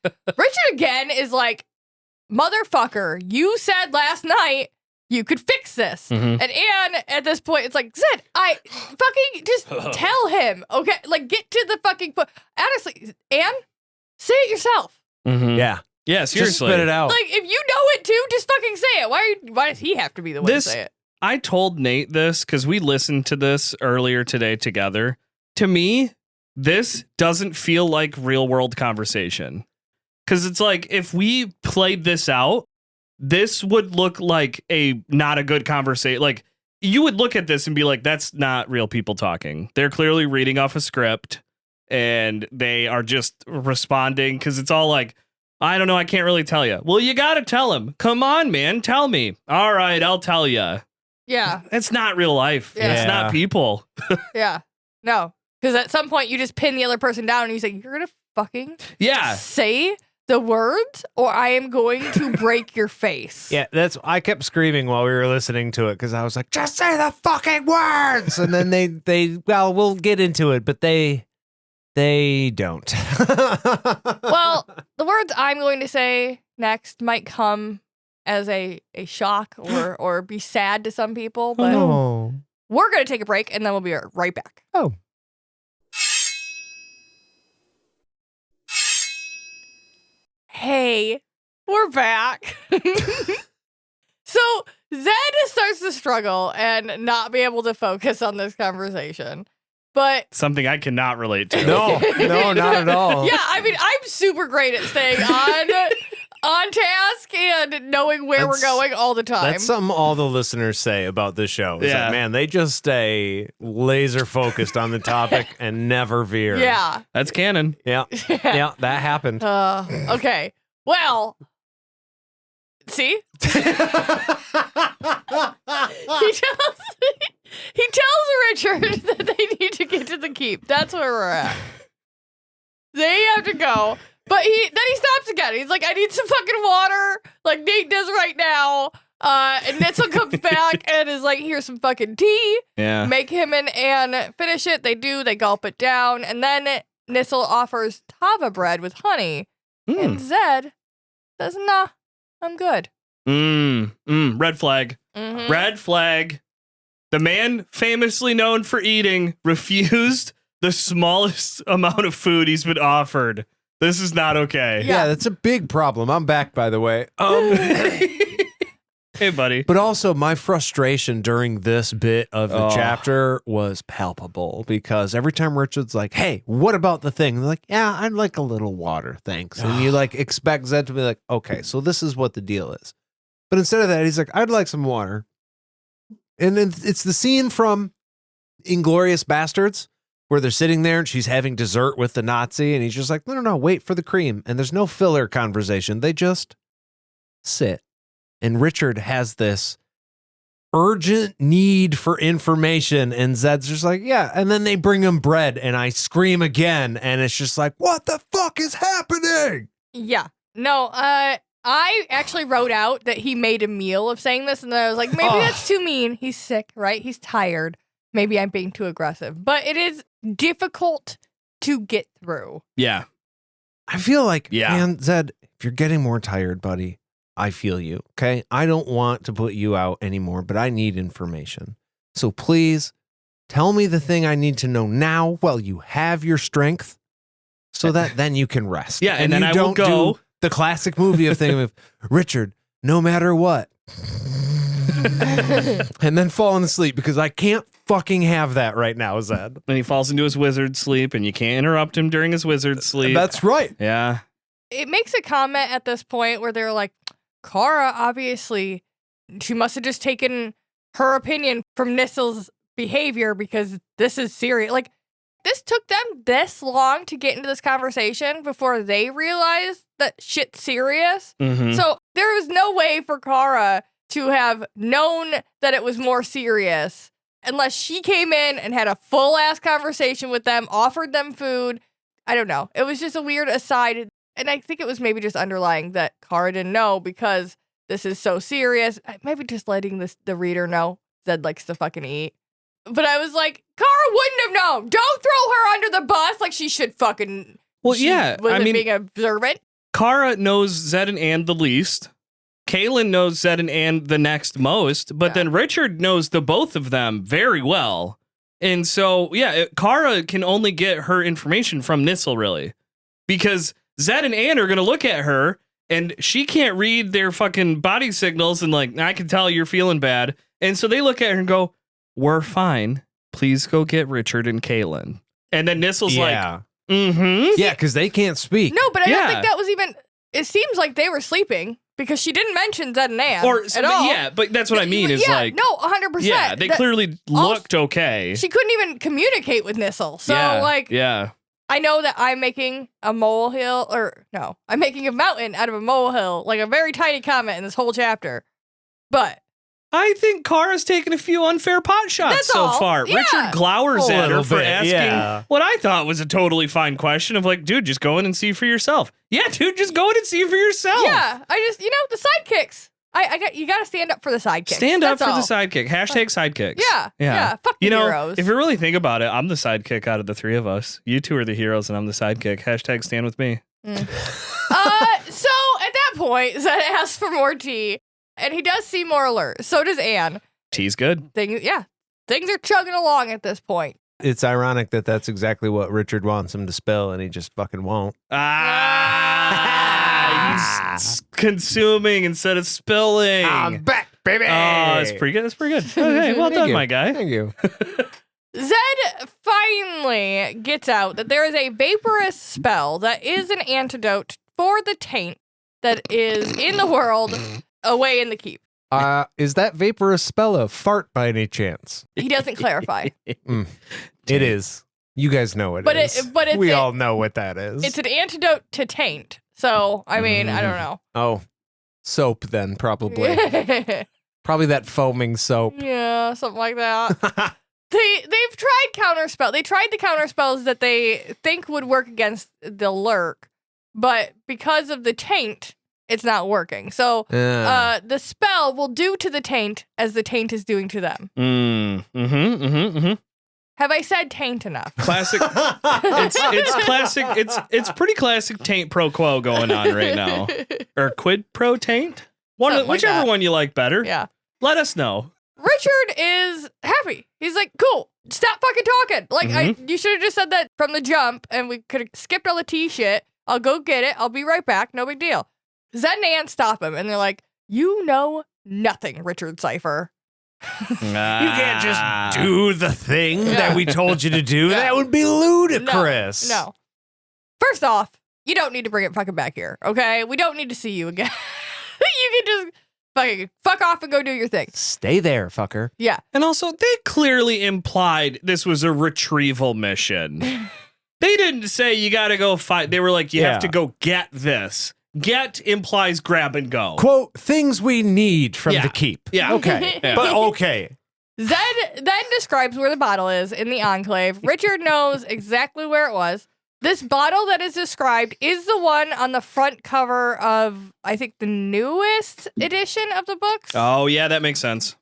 Richard again is like, motherfucker, you said last night you could fix this. And Ann, at this point, it's like, Zedd, I fucking just tell him, okay? Like, get to the fucking point. Honestly, Ann, say it yourself. Yeah. Yeah, seriously. Just spit it out. Like, if you know it too, just fucking say it. Why does he have to be the one to say it? I told Nate this because we listened to this earlier today together. To me, this doesn't feel like real world conversation. Because it's like, if we played this out, this would look like not a good conversation. Like, you would look at this and be like, that's not real people talking. They're clearly reading off a script and they are just responding because it's all like, I don't know, I can't really tell you. Well, you got to tell him. Come on, man, tell me. All right, I'll tell you. Yeah. It's not real life. Yeah. It's not people. Yeah. No. Because at some point you just pin the other person down and you say, you're going to fucking say the words or I am going to break your face. Yeah, I kept screaming while we were listening to it because I was like, just say the fucking words. And then well, we'll get into it, but they don't. Well, the words I'm going to say next might come as a shock or be sad to some people, but we're going to take a break and then we'll be right back. Oh. Hey, we're back. So Zedd starts to struggle and not be able to focus on this conversation. But something I cannot relate to. No, not at all. Yeah, I mean, I'm super great at staying on task and knowing where we're going all the time. That's something all the listeners say about this show. Is that, man, they just stay laser focused on the topic and never veer. Yeah. That's canon. Yeah. Yeah, that happened. Okay. Well, see? He tells Richard that they need to get to the keep. That's where we're at. They have to go. But then he stops again. He's like, I need some fucking water, like Nate does right now. And Nitzel comes back and is like, here's some fucking tea. Yeah. Make him and Ann finish it. They do. They gulp it down. And then Nitzel offers tava bread with honey. And Zedd says, nah, I'm good. Red flag. Mm-hmm. Red flag. The man famously known for eating refused the smallest amount of food he's been offered. This is not okay. Yeah, that's a big problem. I'm back, by the way. Hey, buddy. But also, my frustration during this bit of the chapter was palpable because every time Richard's like, hey, what about the thing? They're like, yeah, I'd like a little water, thanks. And you like expect Zedd to be like, okay, so this is what the deal is. But instead of that, he's like, I'd like some water. And then it's the scene from Inglourious Bastards where they're sitting there and she's having dessert with the Nazi and he's just like, no, wait for the cream. And there's no filler conversation. They just sit. And Richard has this urgent need for information and Zedd's just like, yeah. And then they bring him bread and I scream again. And it's just like, what the fuck is happening? Yeah. No, I actually wrote out that he made a meal of saying this, and then I was like, maybe that's too mean. He's sick, right? He's tired. Maybe I'm being too aggressive. But it is difficult to get through. Yeah. I feel like, man, Zedd, if you're getting more tired, buddy, I feel you, okay? I don't want to put you out anymore, but I need information. So please tell me the thing I need to know now while you have your strength so that then you can rest. Yeah, and then I will go. The classic movie of thing of Richard, no matter what. And then falling asleep because I can't fucking have that right now, Zedd. And he falls into his wizard sleep and you can't interrupt him during his wizard sleep. That's right. Yeah. It makes a comment at this point where they're like, Kara, obviously, she must have just taken her opinion from Nitzel's behavior because this is serious. Like, this took them this long to get into this conversation before they realized that shit's serious. Mhm. So there was no way for Kara to have known that it was more serious unless she came in and had a full-ass conversation with them, offered them food. I don't know. It was just a weird aside. And I think it was maybe just underlying that Kara didn't know because this is so serious. Maybe just letting the reader know Zedd likes to fucking eat. But I was like, Kara wouldn't have known. Don't throw her under the bus like she should fucking. Well, she yeah. wasn't being observant. Kara knows Zedd and Ann the least. Kaylin knows Zedd and Ann the next most. But then Richard knows the both of them very well. And so, Kara can only get her information from Nissel, really. Because Zedd and Ann are going to look at her, and she can't read their fucking body signals, and like, I can tell you're feeling bad. And so they look at her and go, we're fine. Please go get Richard and Kaylin. And then Nissel's like, mm-hmm. Yeah, because they can't speak. No, but I don't think that was even. It seems like they were sleeping because she didn't mention Zedd and Ann at all. Yeah, but that's what I mean is like. No, 100%. Yeah, they clearly looked okay. She couldn't even communicate with Nissel. So, I know that I'm making a molehill, I'm making a mountain out of a molehill, like a very tiny comment in this whole chapter. But I think Kara's taken a few unfair pot shots so far. Yeah. Richard glowers at her for asking what I thought was a totally fine question of like, dude, just go in and see for yourself. Yeah, dude, just go in and see for yourself. Yeah, I just, the sidekicks. You got to stand up for the sidekicks. Stand up for the sidekick. Hashtag sidekicks. Yeah. Fuck the heroes. If you really think about it, I'm the sidekick out of the three of us. You two are the heroes and I'm the sidekick. Hashtag stand with me. So at that point, Zedd asks for more tea, and he does seem more alert. So does Ann. Tea's good. Things are chugging along at this point. It's ironic that that's exactly what Richard wants him to spill, and he just fucking won't. He's consuming instead of spilling. I'm back, baby. Oh, that's pretty good. That's pretty good. Okay, well done, my guy. Thank you. Zedd finally gets out that there is a vaporous spell that is an antidote for the taint that is in the world away in the keep. Is that vaporous spell a fart by any chance? He doesn't clarify. It is. You guys know it is. But we all know what that is. It's an antidote to taint. So, I mean, I don't know. Oh, soap then, probably. Probably that foaming soap. Yeah, something like that. They've tried counterspell. They tried the counterspells that they think would work against the lurk, but because of the taint, it's not working. So the spell will do to the taint as the taint is doing to them. Have I said taint enough? Classic. It's classic. It's pretty classic taint pro quo going on right now. Or quid pro taint? Whichever one you like better. Yeah. Let us know. Richard is happy. He's like, cool. Stop fucking talking. Like, you should have just said that from the jump, and we could have skipped all the tea shit. I'll go get it. I'll be right back. No big deal. Zedd and Ann stop him, and they're like, you know nothing, Richard Cypher. You can't just do the thing that we told you to do. That would be ludicrous. No. First off, you don't need to bring it fucking back here, okay? We don't need to see you again. You can just fucking fuck off and go do your thing. Stay there, fucker. Yeah. And also, they clearly implied this was a retrieval mission. They didn't say you gotta go fight. They were like, you have to go get this. Get implies grab and go. Quote, things we need from the keep. Yeah. Okay. Yeah. But okay. Zedd then describes where the bottle is in the Enclave. Richard knows exactly where it was. This bottle that is described is the one on the front cover of, I think, the newest edition of the books. Oh, yeah, that makes sense.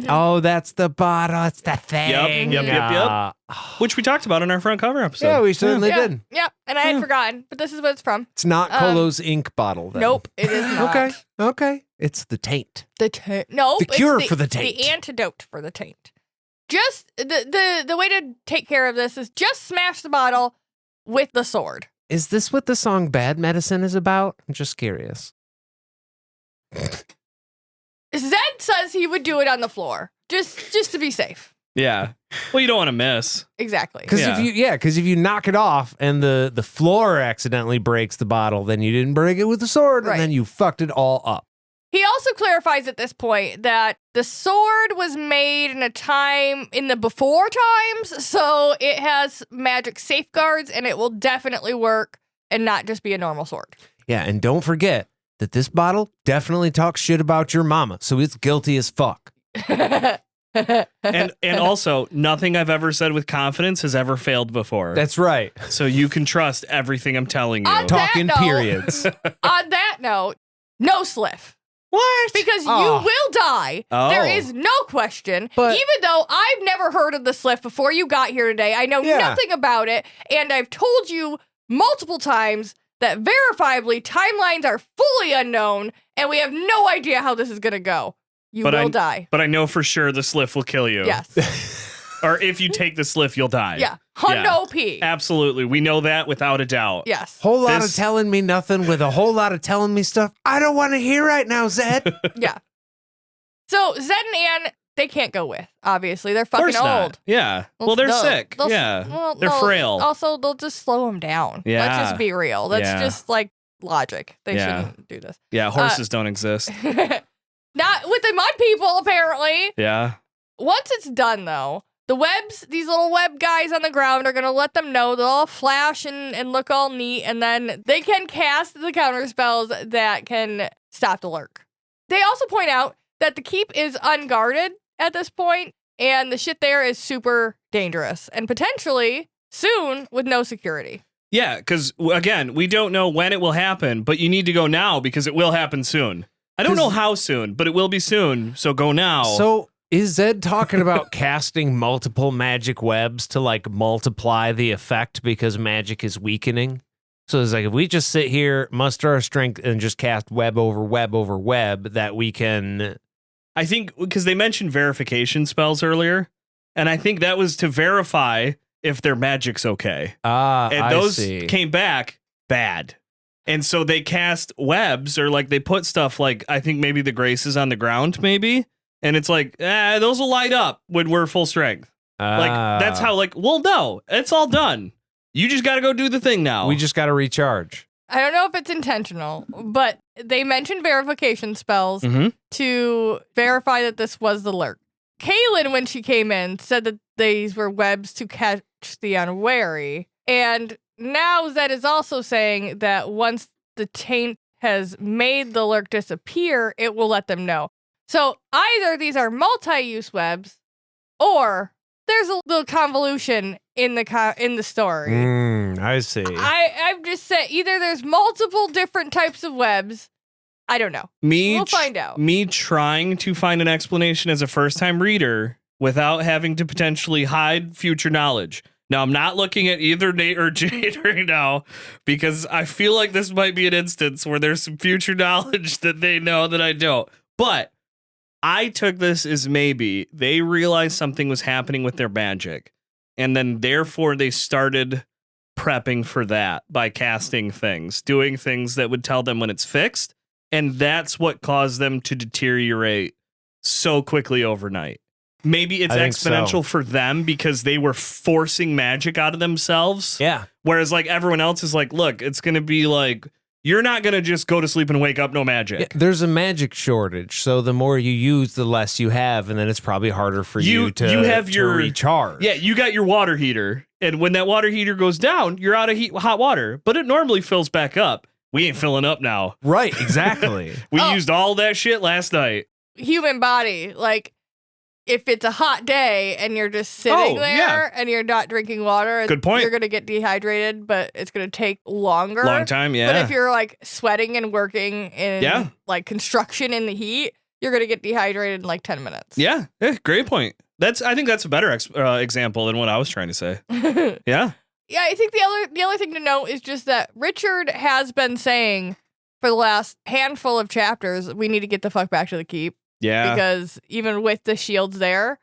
Oh, that's the bottle. It's the thing. Yep. Which we talked about in our front cover episode. Yeah, we certainly did. Yeah, and I had forgotten, but this is what it's from. It's not Colo's ink bottle, then. Nope, it is not. Okay. It's the taint. The taint. No, the cure for the taint. The antidote for the taint. Just the way to take care of this is just smash the bottle with the sword. Is this what the song Bad Medicine is about? I'm just curious. Zedd says he would do it on the floor, just to be safe. Yeah. Well, you don't want to miss. Exactly. Because if you knock it off and the floor accidentally breaks the bottle, then you didn't break it with the sword, and then you fucked it all up. He also clarifies at this point that the sword was made in a time in the before times, so it has magic safeguards and it will definitely work and not just be a normal sword. Yeah, and don't forget that this bottle definitely talks shit about your mama, so it's guilty as fuck. And also, nothing I've ever said with confidence has ever failed before. That's right. So you can trust everything I'm telling you. On Talking that note- periods. On that note, no sliff. What? Because Oh. you will die. Oh. There is no question. But- Even though I've never heard of the sliff before you got here today, I know Yeah. nothing about it, and I've told you multiple times that verifiably timelines are fully unknown, and we have no idea how this is going to go. You will die. But I know for sure the sliff will kill you. Yes. Or if you take the sliff, you'll die. Yeah. Hundo P. Absolutely. We know that without a doubt. Yes. Whole lot This- of telling me nothing with a whole lot of telling me stuff I don't want to hear right now, Zed. Yeah. So Zedd and Ann, they can't go with, obviously. They're Of course fucking not. old. Yeah. Well, they're sick. They'll- Yeah. well, They're no, frail. Also, they'll just slow them down. Let's Yeah. just be real. That's Yeah. just like logic. They Yeah. shouldn't do this. Yeah. Horses don't exist. Not with the mud people, apparently. Yeah. Once it's done, though, the webs, these little web guys on the ground are going to let them know. They'll all flash and look all neat, and then they can cast the counter spells that can stop the lurk. They also point out that the keep is unguarded at this point, and the shit there is super dangerous, and potentially soon with no security. Yeah. Because, again, we don't know when it will happen, but you need to go now because it will happen soon. I don't know how soon, but it will be soon. So go now. So is Zed talking about casting multiple magic webs to like multiply the effect because magic is weakening? So it's like if we just sit here, muster our strength, and just cast web over web over web, that we can. I think because they mentioned verification spells earlier, and I think that was to verify if their magic's okay. And those came back bad. And so they cast webs, or like they put stuff like, I think maybe the graces on the ground, maybe. And it's like, those will light up when we're full strength. Like, that's how, like, well, no, it's all done. You just got to go do the thing now. We just got to recharge. I don't know if it's intentional, but they mentioned verification spells Mhm. to verify that this was the lurk. Kaylin, when she came in, said that these were webs to catch the unwary. And now Zed is also saying that once the taint has made the lurk disappear, it will let them know. So either these are multi-use webs, or there's a little convolution in the story. I see. I'm just saying, either there's multiple different types of webs. I don't know. We'll find out. Me trying to find an explanation as a first-time reader without having to potentially hide future knowledge. Now, I'm not looking at either Nate or Jade right now because I feel like this might be an instance where there's some future knowledge that they know that I don't. But I took this as maybe they realized something was happening with their magic, and then therefore they started prepping for that by casting things, doing things that would tell them when it's fixed, and that's what caused them to deteriorate so quickly overnight. Maybe it's I think exponential so. for them because they were forcing magic out of themselves. Yeah. Whereas like everyone else is like, look, it's going to be like, you're not going to just go to sleep and wake up no magic. Yeah, there's a magic shortage, so the more you use, the less you have, and then it's probably harder for you to recharge. Yeah, you got your water heater, and when that water heater goes down, you're out of hot water, but it normally fills back up. We ain't filling up now. Right, exactly. We used all that shit last night. Human body, like, if it's a hot day and you're just sitting there yeah. and you're not drinking water, Good point. You're going to get dehydrated, but it's going to take longer. Long time, yeah. But if you're like sweating and working in like construction in the heat, you're going to get dehydrated in like 10 minutes. Yeah, great point. I think that's a better example than what I was trying to say. Yeah. Yeah, I think the other thing to note is just that Richard has been saying for the last handful of chapters, we need to get the fuck back to the keep. Yeah. Because even with the shields there,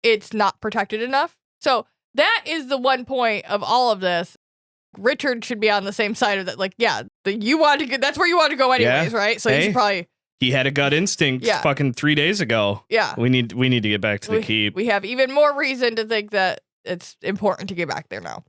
it's not protected enough. So that is the one point of all of this. Richard should be on the same side of that. Like, yeah, you want to go, that's where you want to go anyways, right? So you should probably. He had a gut instinct fucking 3 days ago. Yeah. We need to get back to the keep. We have even more reason to think that it's important to get back there now.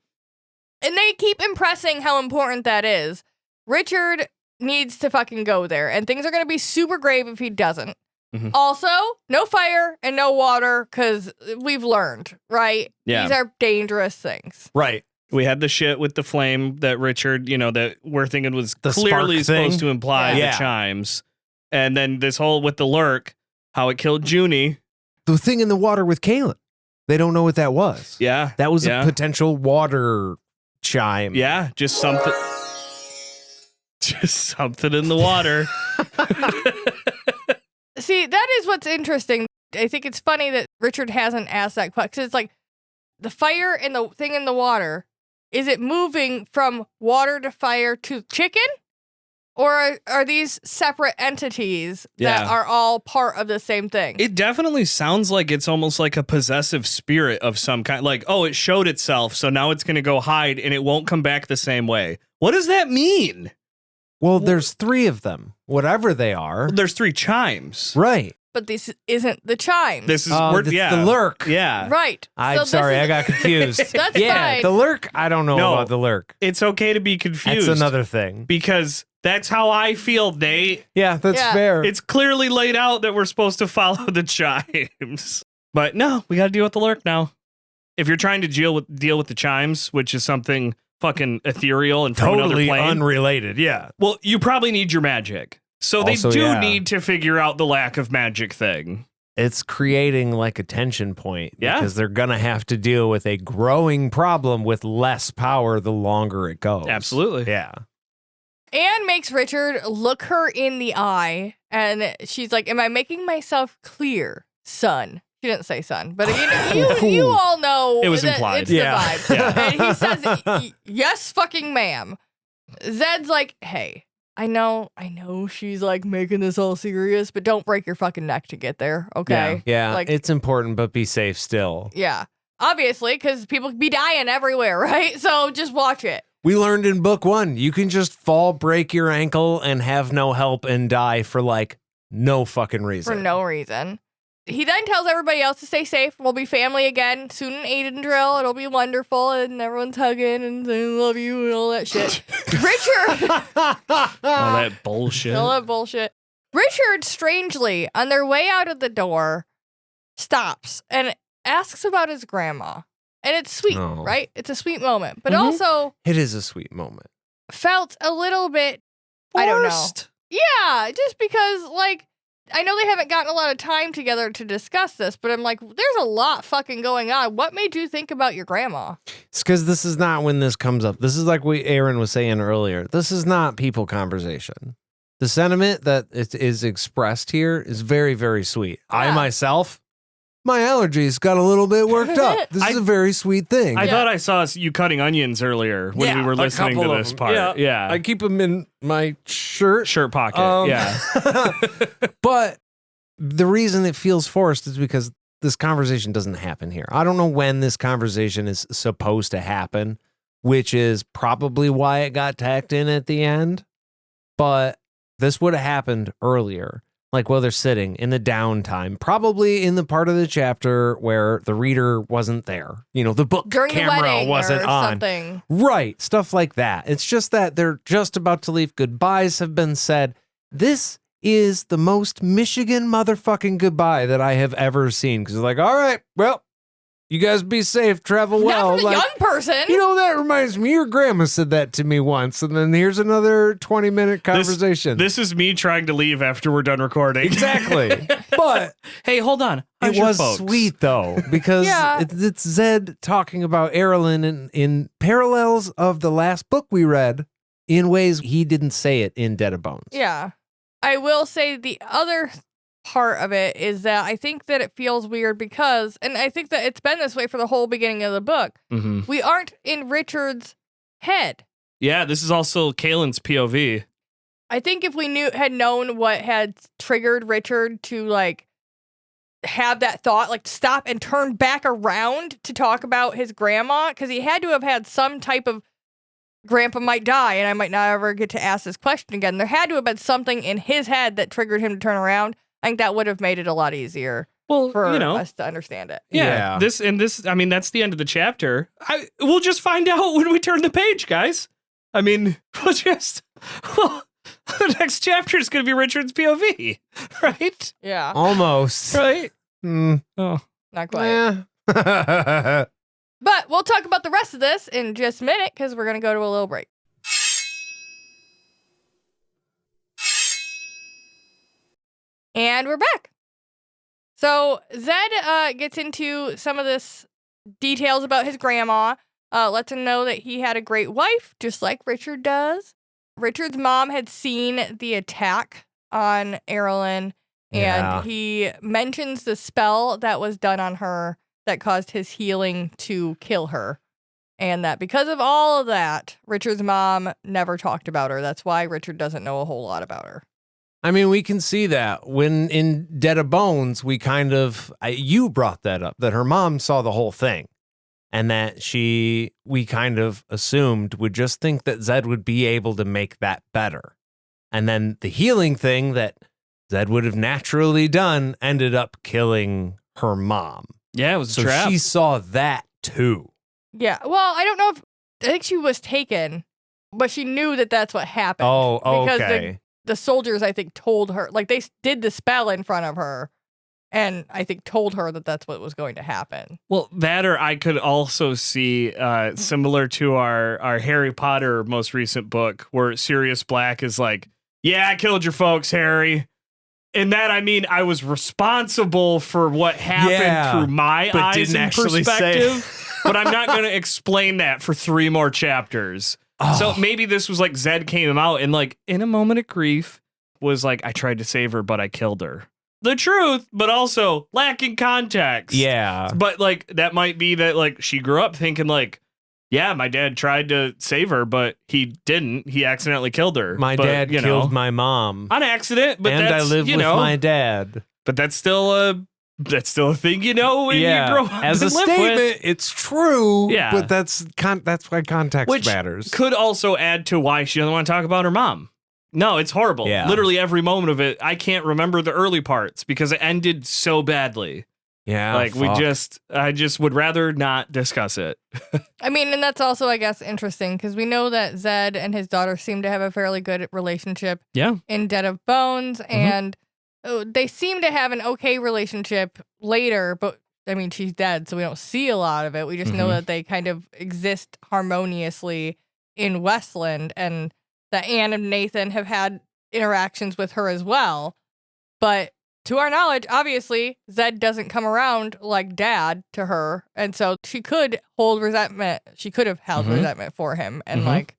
And they keep impressing how important that is. Richard needs to fucking go there, and things are going to be super grave if he doesn't. Mhm. Also, no fire and no water, because we've learned, right? Yeah. These are dangerous things. Right. We had the shit with the flame that Richard, that we're thinking was The clearly spark thing? supposed to imply Yeah. the chimes. And then this whole with the lurk, how it killed Junie. The thing in the water with Kaylin. They don't know what that was. Yeah. That was yeah. a potential water chime. Yeah, just something. Just something in the water. See, that is what's interesting. I think it's funny that Richard hasn't asked that question. 'Cause it's like the fire and the thing in the water. Is it moving from water to fire to chicken? Or are these separate entities that Yeah. are all part of the same thing? It definitely sounds like it's almost like a possessive spirit of some kind. Like, oh, it showed itself, so now it's going to go hide and it won't come back the same way. What does that mean? Well, there's 3 of them, whatever they are. There's 3 chimes. Right. But this isn't the chimes. This is Oh, it's yeah. the lurk. Yeah. right. I'm So this sorry, is- I got confused. That's yeah, fine. the lurk, I don't know No. about the lurk. It's okay to be confused. That's another thing. because that's how I feel. Yeah, that's Yeah. fair. It's clearly laid out that we're supposed to follow the chimes. But no, we got to deal with the lurk now. If you're trying to deal with the chimes, which is something fucking ethereal and from totally another plane, unrelated. Yeah. well, you probably need your magic. So they Also, do yeah. need to figure out the lack of magic thing. It's creating like a tension point Yeah. because they're going to have to deal with a growing problem with less power the longer it goes. Absolutely. Yeah. Anne makes Richard look her in the eye, and she's like, "Am I making myself clear, son?" She didn't say son, but you all know It was that implied. It's Yeah. the vibe. And he says, "Yes, fucking ma'am." Zedd's like, "Hey, I know she's like making this all serious, but don't break your fucking neck to get there, okay?" Yeah. Like, It's important, but be safe still. yeah, obviously, because people be dying everywhere, right? So just watch it. We learned in book 1, you can just fall, break your ankle, and have no help and die for like no fucking reason. For no reason. He then tells everybody else to stay safe. We'll be family again soon in Aiden Drill. It'll be wonderful, and everyone's hugging and saying love you and all that shit. Richard, All that bullshit. all that bullshit. Richard, strangely, on their way out of the door, stops and asks about his grandma. And it's sweet, Oh. right? It's a sweet moment, but Mhm. also It is a sweet moment. felt a little bit, I don't know. Forced. Yeah, just because, like, I know they haven't gotten a lot of time together to discuss this, but I'm like, there's a lot fucking going on. What made you think about your grandma? It's because this is not when this comes up. This is like what Aaron was saying earlier. This is not people conversation. The sentiment that is expressed here is very, very sweet. I Yeah. myself, my allergies got a little bit worked up. This is a very sweet thing. I Yeah. thought I saw you cutting onions earlier when we were listening to this part. Yeah. I keep them in my shirt. Shirt pocket. Yeah. But the reason it feels forced is because this conversation doesn't happen here. I don't know when this conversation is supposed to happen, which is probably why it got tacked in at the end. But this would have happened earlier, like while they're sitting in the downtime, probably in the part of the chapter where the reader wasn't there. You know, the book During the camera wedding wasn't or on. something. Right, stuff like that. It's just that they're just about to leave. Goodbyes have been said. This is the most Michigan motherfucking goodbye that I have ever seen. Because they're like, all right, well, you guys be safe, travel well. Not from a Like, young person. you know, that reminds me, your grandma said that to me once. And then here's another 20-minute conversation. This is me trying to leave after we're done recording. Exactly. But Hey, hold on. How's it your was folks? sweet, though, because Yeah. it's Zedd talking about Erilyn in parallels of the last book we read in ways he didn't say it in Dead of Bones. Yeah. I will say the other part of it is that I think that it feels weird because, and I think that it's been this way for the whole beginning of the book, Mhm. we aren't in Richard's head. Yeah, this is also Kaylin's POV. I think if we had known what had triggered Richard to like have that thought, like stop and turn back around to talk about his grandma, because he had to have had some type of grandpa might die and I might not ever get to ask this question again. There had to have been something in his head that triggered him to turn around. I think that would have made it a lot easier Well, for you know, us to understand it. yeah, this. I mean, that's the end of the chapter. We'll just find out when we turn the page, guys. I mean, we'll The next chapter is going to be Richard's POV, right? Yeah. Almost. Right? Mm. Oh. Not quite. Yeah. But we'll talk about the rest of this in just a minute because we're going to go to a little break. And we're back. So Zedd gets into some of this details about his grandma, lets him know that he had a great wife, just like Richard does. Richard's mom had seen the attack on Erilyn, Yeah. and he mentions the spell that was done on her that caused his healing to kill her. And that because of all of that, Richard's mom never talked about her. That's why Richard doesn't know a whole lot about her. I mean, we can see that when in Dead of Bones, we kind of, you brought that up, that her mom saw the whole thing and that we kind of assumed would just think that Zedd would be able to make that better. And then the healing thing that Zedd would have naturally done ended up killing her mom. Yeah, it was a So trap. she saw that too. Yeah. Well, I don't know if, I think she was taken, but she knew that that's what happened. Oh, Because okay. the soldiers, I think, told her, like they did the spell in front of her and I think told her that that's what was going to happen. Well, that or I could also see similar to our Harry Potter most recent book where Sirius Black is like, yeah, I killed your folks, Harry. In that, I mean, I was responsible for what happened Yeah, through my but eyes didn't and actually say- perspective. But I'm not going to explain that for 3 more chapters. Oh. So maybe this was like Zedd came out and like in a moment of grief was like, I tried to save her, but I killed her. The truth, but also lacking context. Yeah. But like that might be that like she grew up thinking like, yeah, my dad tried to save her, but he didn't. He accidentally killed her. My But, dad you killed know, my mom. on accident. But and I that's, live you with know, my dad. but that's still a thing, you know, when you grow up as a and live statement, with. it's true. Yeah. But that's why context Which matters. could also add to why she doesn't want to talk about her mom. No, it's horrible. Yeah. Literally every moment of it. I can't remember the early parts because it ended so badly. Yeah, Like fuck. I just would rather not discuss it. I mean, and that's also, I guess, interesting because we know that Zedd and his daughter seem to have a fairly good relationship Yeah. in Dead of Bones, and they seem to have an okay relationship later, but I mean, she's dead, so we don't see a lot of it. We just know that they kind of exist harmoniously in Westland, and that Anne and Nathan have had interactions with her as well. But to our knowledge, obviously, Zedd doesn't come around like dad to her. And so she could hold resentment. She could have held resentment for him and like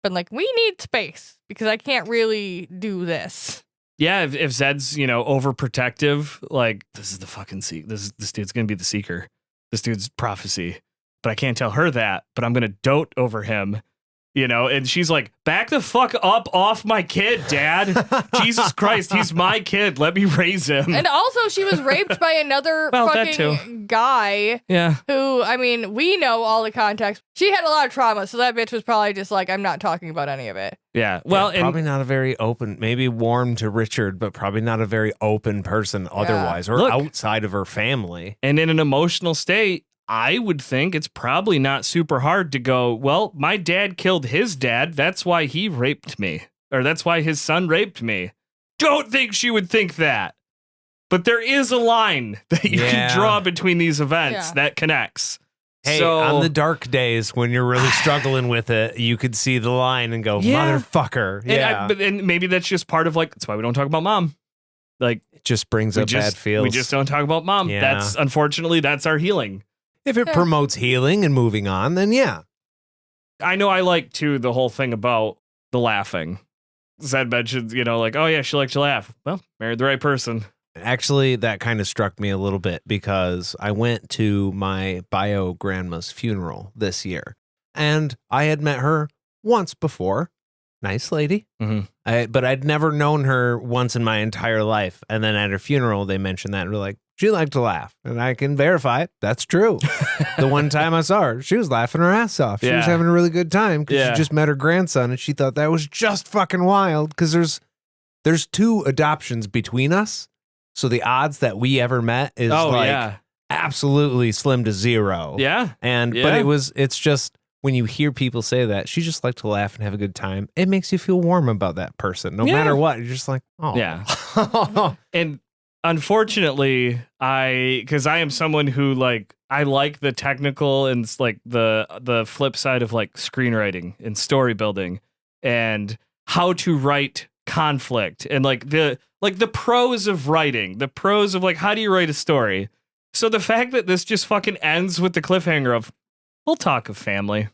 been like, we need space because I can't really do this. Yeah, if Zedd's, you know, overprotective, like this is the fucking this dude's gonna be the seeker. This dude's prophecy. But I can't tell her that, but I'm gonna dote over him. You know, and she's like, back the fuck up off my kid, Dad. Jesus Christ, he's my kid. Let me raise him. And also, she was raped by another Well, that fucking guy Yeah. who, I mean, we know all the context. She had a lot of trauma, so that bitch was probably just like, I'm not talking about any of it. Yeah. Well, Yeah, probably not a very open, maybe warm to Richard, but probably not a very open person otherwise, or Look. outside of her family. and in an emotional state, I would think it's probably not super hard to go, well, my dad killed his dad. That's why he raped me. Or that's why his son raped me. Don't think she would think that. But there is a line that you can draw between these events that connects. Hey, So- on the dark days when you're really struggling with it, you could see the line and go, Yeah. motherfucker. And Yeah. and maybe that's just part of like, that's why we don't talk about mom. Like, it just brings up bad feels. we just don't talk about mom. Yeah. That's unfortunately, that's our healing. If it promotes healing and moving on, then yeah. I know I like too the whole thing about the laughing. Zedd mentioned, you know, like, oh yeah, she liked to laugh. Well, married the right person. Actually, that kind of struck me a little bit because I went to my bio grandma's funeral this year and I had met her once before. Nice lady. But I'd never known her once in my entire life. And then at her funeral, they mentioned that and were like, she liked to laugh. And I can verify that's true. The one time I saw her, she was laughing her ass off. She was Yeah. having a really good time because Yeah. she just met her grandson and she thought that was just fucking wild because there's 2 adoptions between us. So the odds that we ever met is absolutely slim to 0. Yeah. And Yeah. but it's just when you hear people say that, she just like to laugh and have a good time. It makes you feel warm about that person. No matter what, you're just like, oh. Yeah. And unfortunately, because I am someone who I like the technical and like the flip side of like screenwriting and story building and how to write conflict and like the pros of writing, the pros of like how do you write a story. So the fact that this just fucking ends with the cliffhanger of we'll talk of family.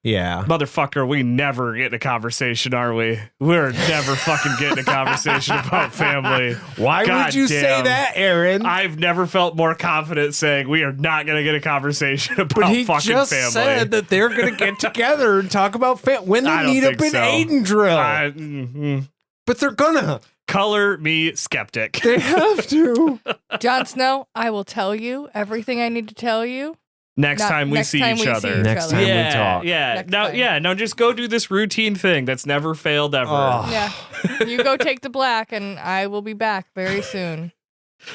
Yeah. Motherfucker, we never get in a conversation, are we? We're never fucking getting a conversation about family. Why God would you say damn. that, Aaron? I've never felt more confident saying we are not going to get a conversation about But he fucking just family. said that they're going to get together and talk about when I they don't meet up think in so. Aidendrill. But they're gonna. Color me skeptic. They have to. Jon Snow, I will tell you everything I need to tell you. Next time we see each other. Next time we talk. Yeah. Next Now, time. yeah. Now just go do this routine thing that's never failed ever. Oh. Yeah. You go take the black, and I will be back very soon.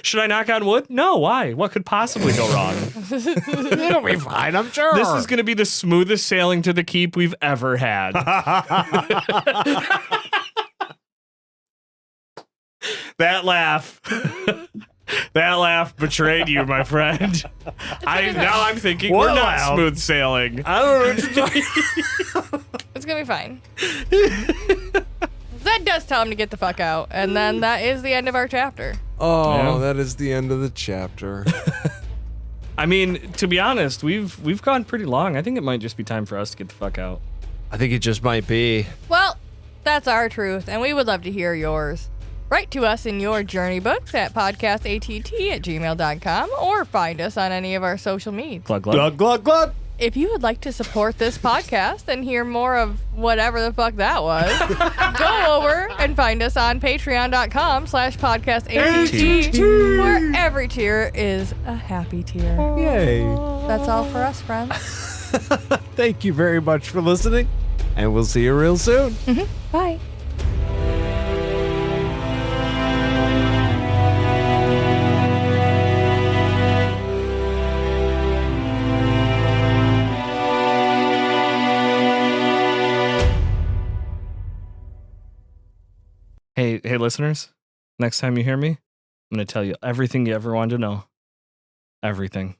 Should I knock on wood? No. Why? What could possibly go wrong? It'll be fine, I'm sure. This is going to be the smoothest sailing to the keep we've ever had. That laugh. That laugh betrayed you, my friend. Now I'm thinking What we're not laugh? smooth sailing. I don't know what you're talking. It's gonna be fine. Zed does tell him to get the fuck out, and then that is the end of our chapter. Oh, Yeah. that is the end of the chapter. I mean, to be honest, we've gone pretty long. I think it might just be time for us to get the fuck out. I think it just might be. Well, that's our truth, and we would love to hear yours. Write to us in your journey books at podcastatt@gmail.com or find us on any of our social medias. Glug glug. Glug, glug, glug. If you would like to support this podcast and hear more of whatever the fuck that was, go over and find us on patreon.com/podcastatt, where every tier is a happy tier. Yay. That's all for us, friends. Thank you very much for listening, and we'll see you real soon. Bye. Hey, listeners. Next time you hear me, I'm going to tell you everything you ever wanted to know. Everything.